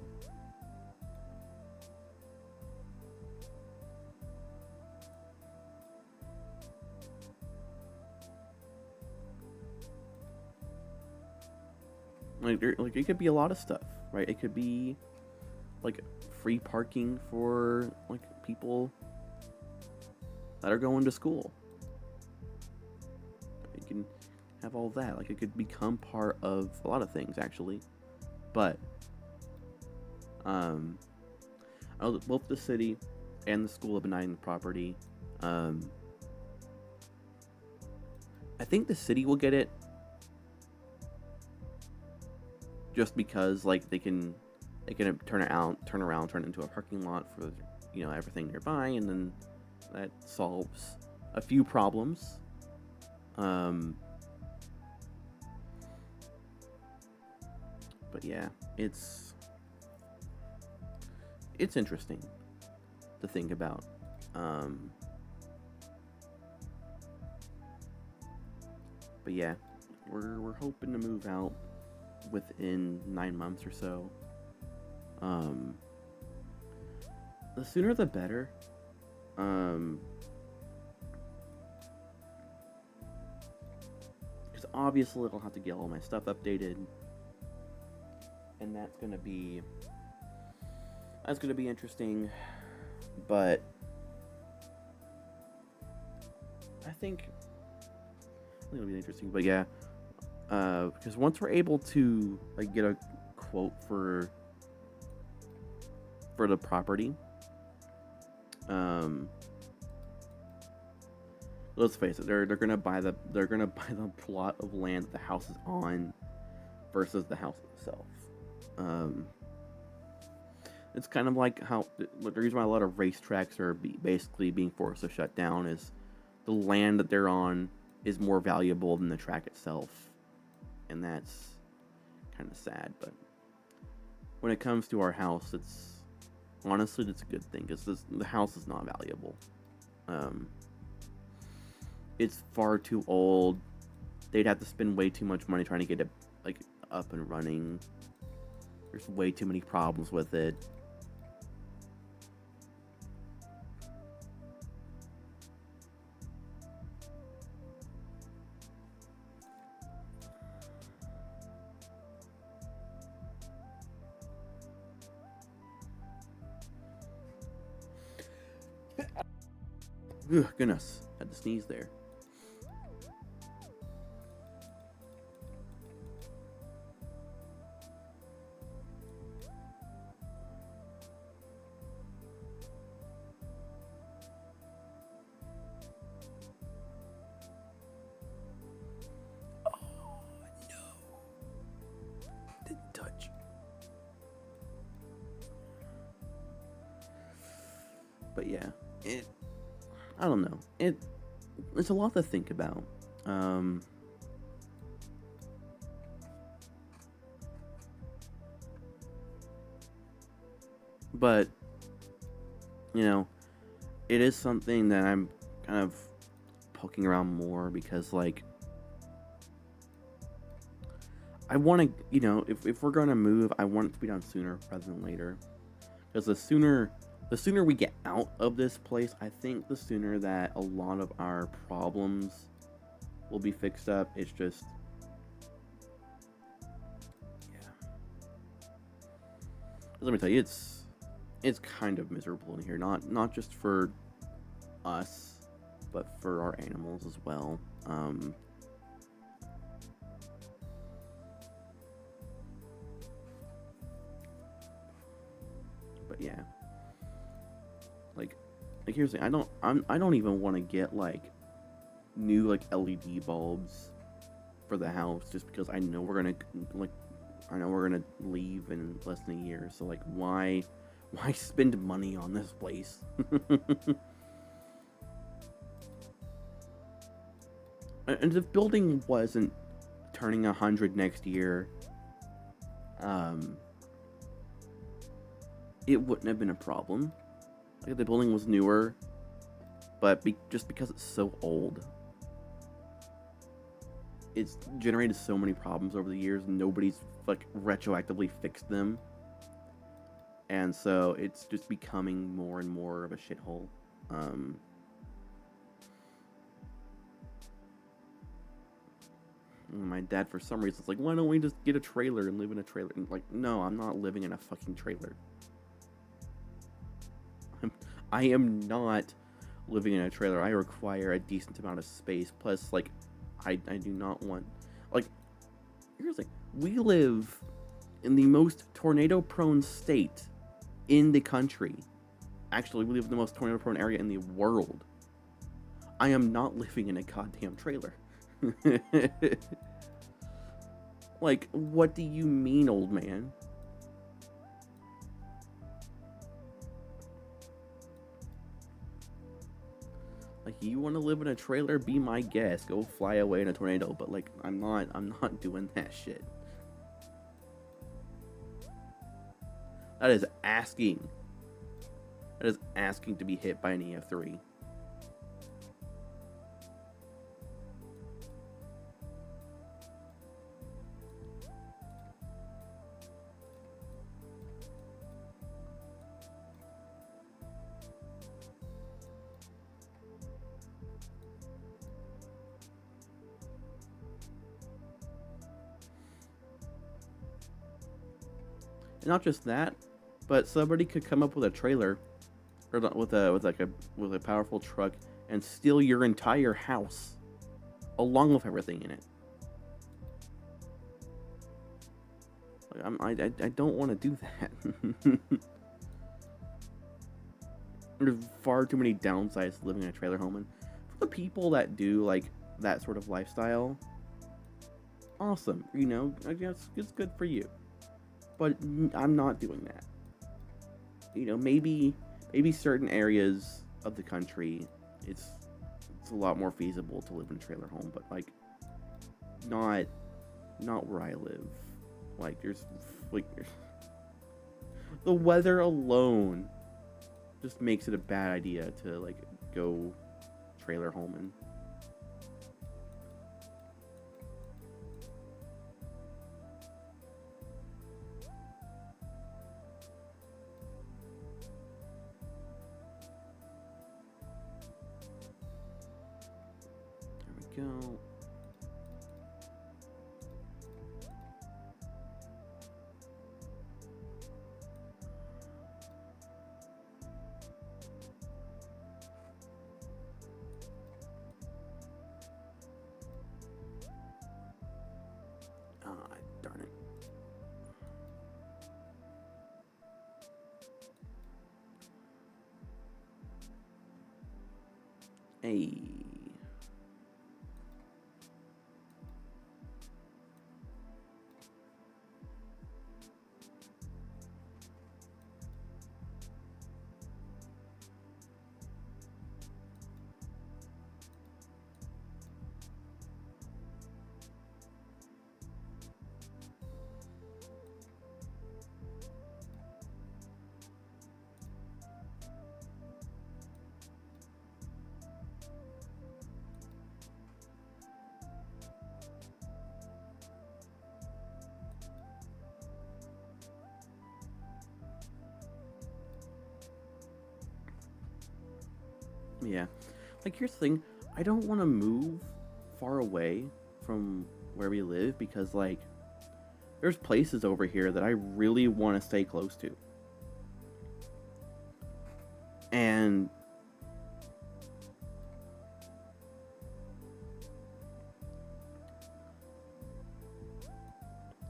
Like it could be a lot of stuff, right? It could be like free parking for like people that are going to school. You can have all that. Like it could become part of a lot of things actually. But I know that both the city and the school have been eyeing the property. I think the city will get it just because like they can they can turn around, turn it into a parking lot for everything nearby, and then that solves a few problems. But yeah, it's interesting to think about. But yeah, we're hoping to move out within 9 months or so. The sooner the better. Because obviously I'll have to get all my stuff updated, and that's gonna be interesting. But I think it'll be interesting. But yeah, because once we're able to get a quote for the property, let's face it, they're gonna buy the plot of land that the house is on versus the house itself. It's kind of like how the reason why a lot of racetracks are basically being forced to shut down is the land that they're on is more valuable than the track itself, and that's kind of sad. But when it comes to our house, honestly it's a good thing, because the house is not valuable. It's far too old. They'd have to spend way too much money trying to get it up and running. There's way too many problems with it. Ugh, goodness, had to sneeze there. But yeah, I don't know. It's a lot to think about. But it is something that I'm kind of poking around more, because I want to, if we're gonna move, I want it to be done sooner rather than later. Because the sooner we get out of this place, I think the sooner that a lot of our problems will be fixed up. It's just, yeah. Let me tell you, it's kind of miserable in here. Not just for us, but for our animals as well. But yeah. Here's the thing. I don't even want to get new LED bulbs for the house, just because I know we're gonna leave in less than a year. So why spend money on this place? And if the building wasn't turning 100 next year, it wouldn't have been a problem. The building was newer, but just because it's so old, it's generated so many problems over the years, and nobody's retroactively fixed them, and so it's just becoming more and more of a shithole. My dad, for some reason, is like, why don't we just get a trailer and live in a trailer? And no, I'm not living in a fucking trailer. I am not living in a trailer. I require a decent amount of space. Plus, I do not want... here's the thing. We live in the most tornado-prone state in the country. Actually, we live in the most tornado-prone area in the world. I am not living in a goddamn trailer. What do you mean, old man? you want to live in a trailer, be my guest. Go fly away in a tornado. But like, I'm not doing that shit. That is asking. That is asking to be hit by an EF3. And not just that, but somebody could come up with a trailer, or with a powerful truck, and steal your entire house, along with everything in it. Like, I don't want to do that. There's far too many downsides to living in a trailer home, and for the people that do like that sort of lifestyle, awesome. You know, I guess it's good for you. But I'm not doing that. You know, maybe certain areas of the country, it's a lot more feasible to live in a trailer home, but like not where I live. Like there's the weather alone just makes it a bad idea to like go trailer homing. Go. Ah, darn it. Hey. Yeah. Like, here's the thing. I don't want to move far away from where we live because, like, there's places over here that I really want to stay close to. And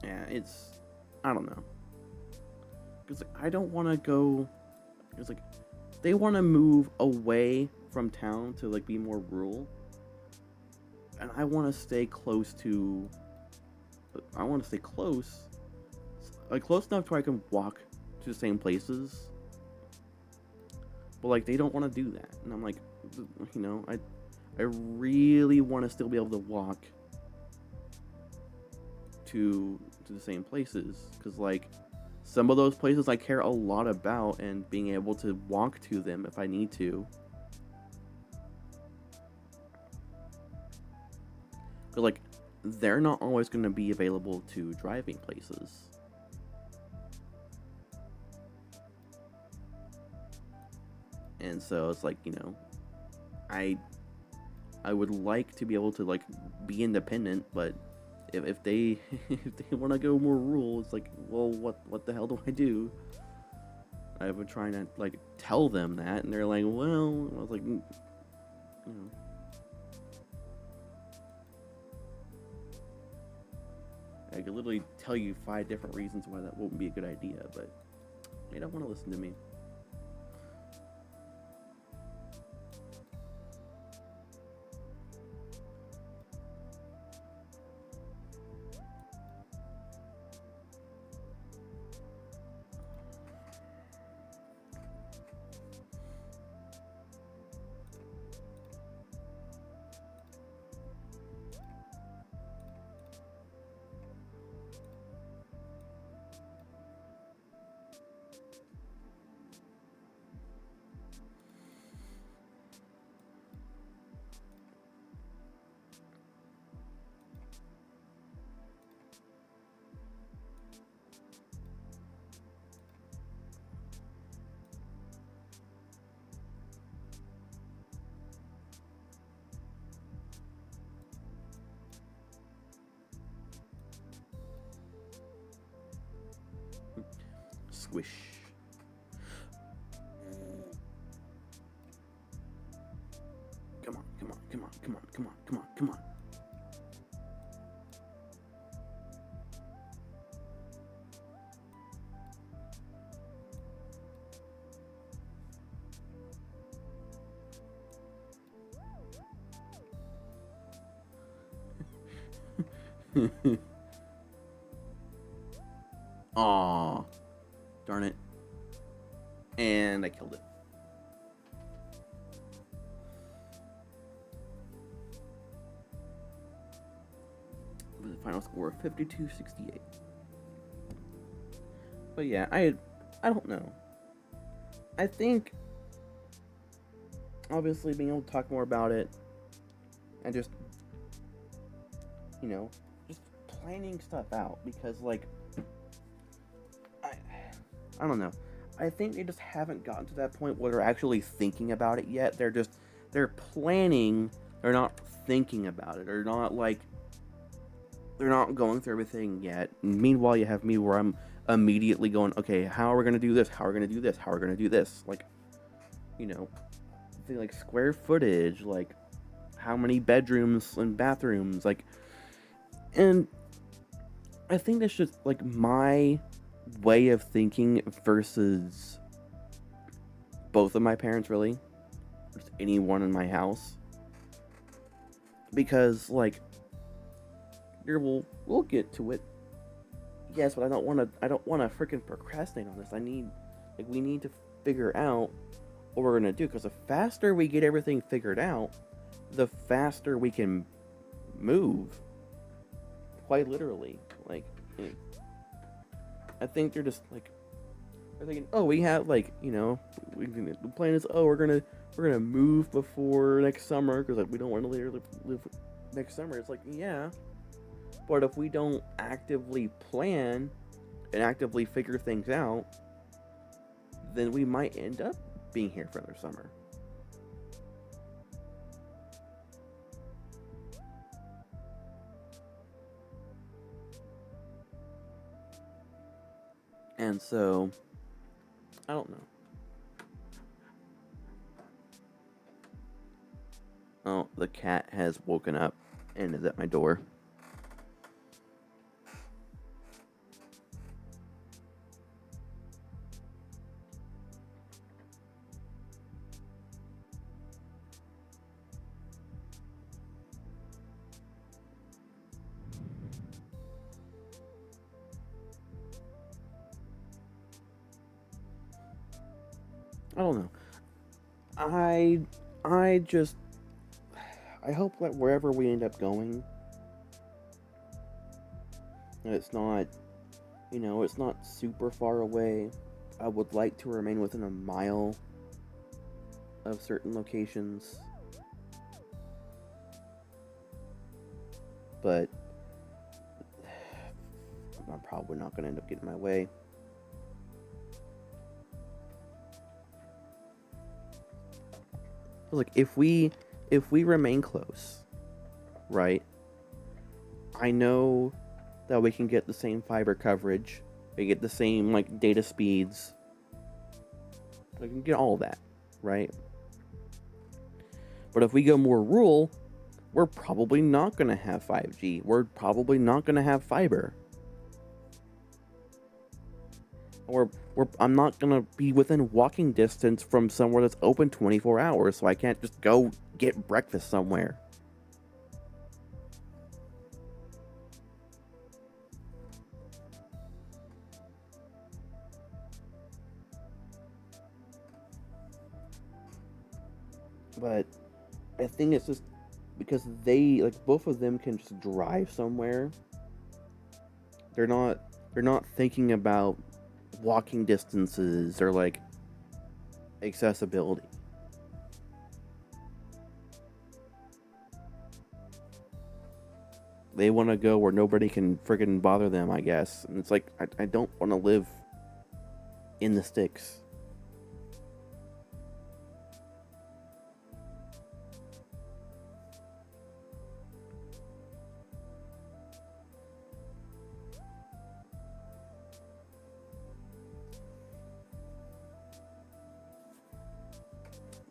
yeah, I don't know. Because like, I don't want to go. It's like they want to move away from town to like be more rural, and I want to stay close to. I want to stay close, like close enough to where I can walk to the same places. But like they don't want to do that, and I'm like, you know, I really want to still be able to walk to the same places, because like some of those places I care a lot about, and being able to walk to them if I need to. But like they're not always going to be available to driving places. And so it's like, you know, I would like to be able to like be independent, but if they if they want to go more rural, it's like, well, what the hell do I do? I've been trying to like tell them that, and they're like, well, I was like, you know, I could literally tell you 5 different reasons why that wouldn't be a good idea, but they don't want to listen to me. Swish. Come on, come on, come on, come on, come on, come on, come on. Aw. Darn it. And I killed it. With a final score of 52-68. But yeah, I don't know. I think obviously being able to talk more about it and just, you know, just planning stuff out, because like I don't know. I think they just haven't gotten to that point where they're actually thinking about it yet. They're planning, they're not thinking about it. They're not going through everything yet. Meanwhile, you have me where I'm immediately going, okay, how are we going to do this? How are we going to do this? How are we going to do this? Like, you know, like square footage, like how many bedrooms and bathrooms, like, and I think that's just like my way of thinking versus both of my parents, really, just anyone in my house, because like we'll get to it, yes, but I don't want to freaking procrastinate on this. We need to figure out what we're gonna do, because the faster we get everything figured out, the faster we can move, quite literally. Like, I think they're just like, they're thinking, oh, we have, like, you know, the plan is, oh, we're gonna move before next summer, because like we don't want to live next summer. It's like, yeah, but if we don't actively plan and actively figure things out, then we might end up being here for another summer. And so, I don't know. Oh, the cat has woken up and is at my door. I don't know. I hope that wherever we end up going, it's not, you know, it's not super far away. I would like to remain within a mile of certain locations, but I'm probably not going to end up getting my way. Like, if we remain close, right? I know that we can get the same fiber coverage, we get the same like data speeds, we can get all that, right? But if we go more rural, we're probably not going to have 5G. We're probably not going to have fiber. I'm not going to be within walking distance from somewhere that's open 24 hours, so I can't just go get breakfast somewhere. But I think it's just because they, like, both of them can just drive somewhere. They're not thinking about walking distances or like accessibility. They want to go where nobody can friggin' bother them, I guess. And it's like, I don't want to live in the sticks.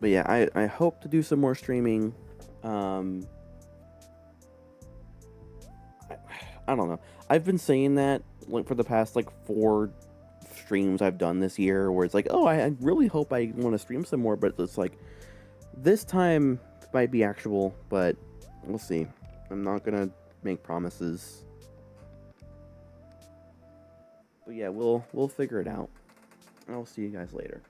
But yeah, I hope to do some more streaming. I, I don't know. I've been saying that like for the past like 4 streams I've done this year, where it's like, oh, I really hope I want to stream some more, but it's like this time might be actual, but we'll see. I'm not gonna make promises. But yeah, we'll figure it out. I'll see you guys later.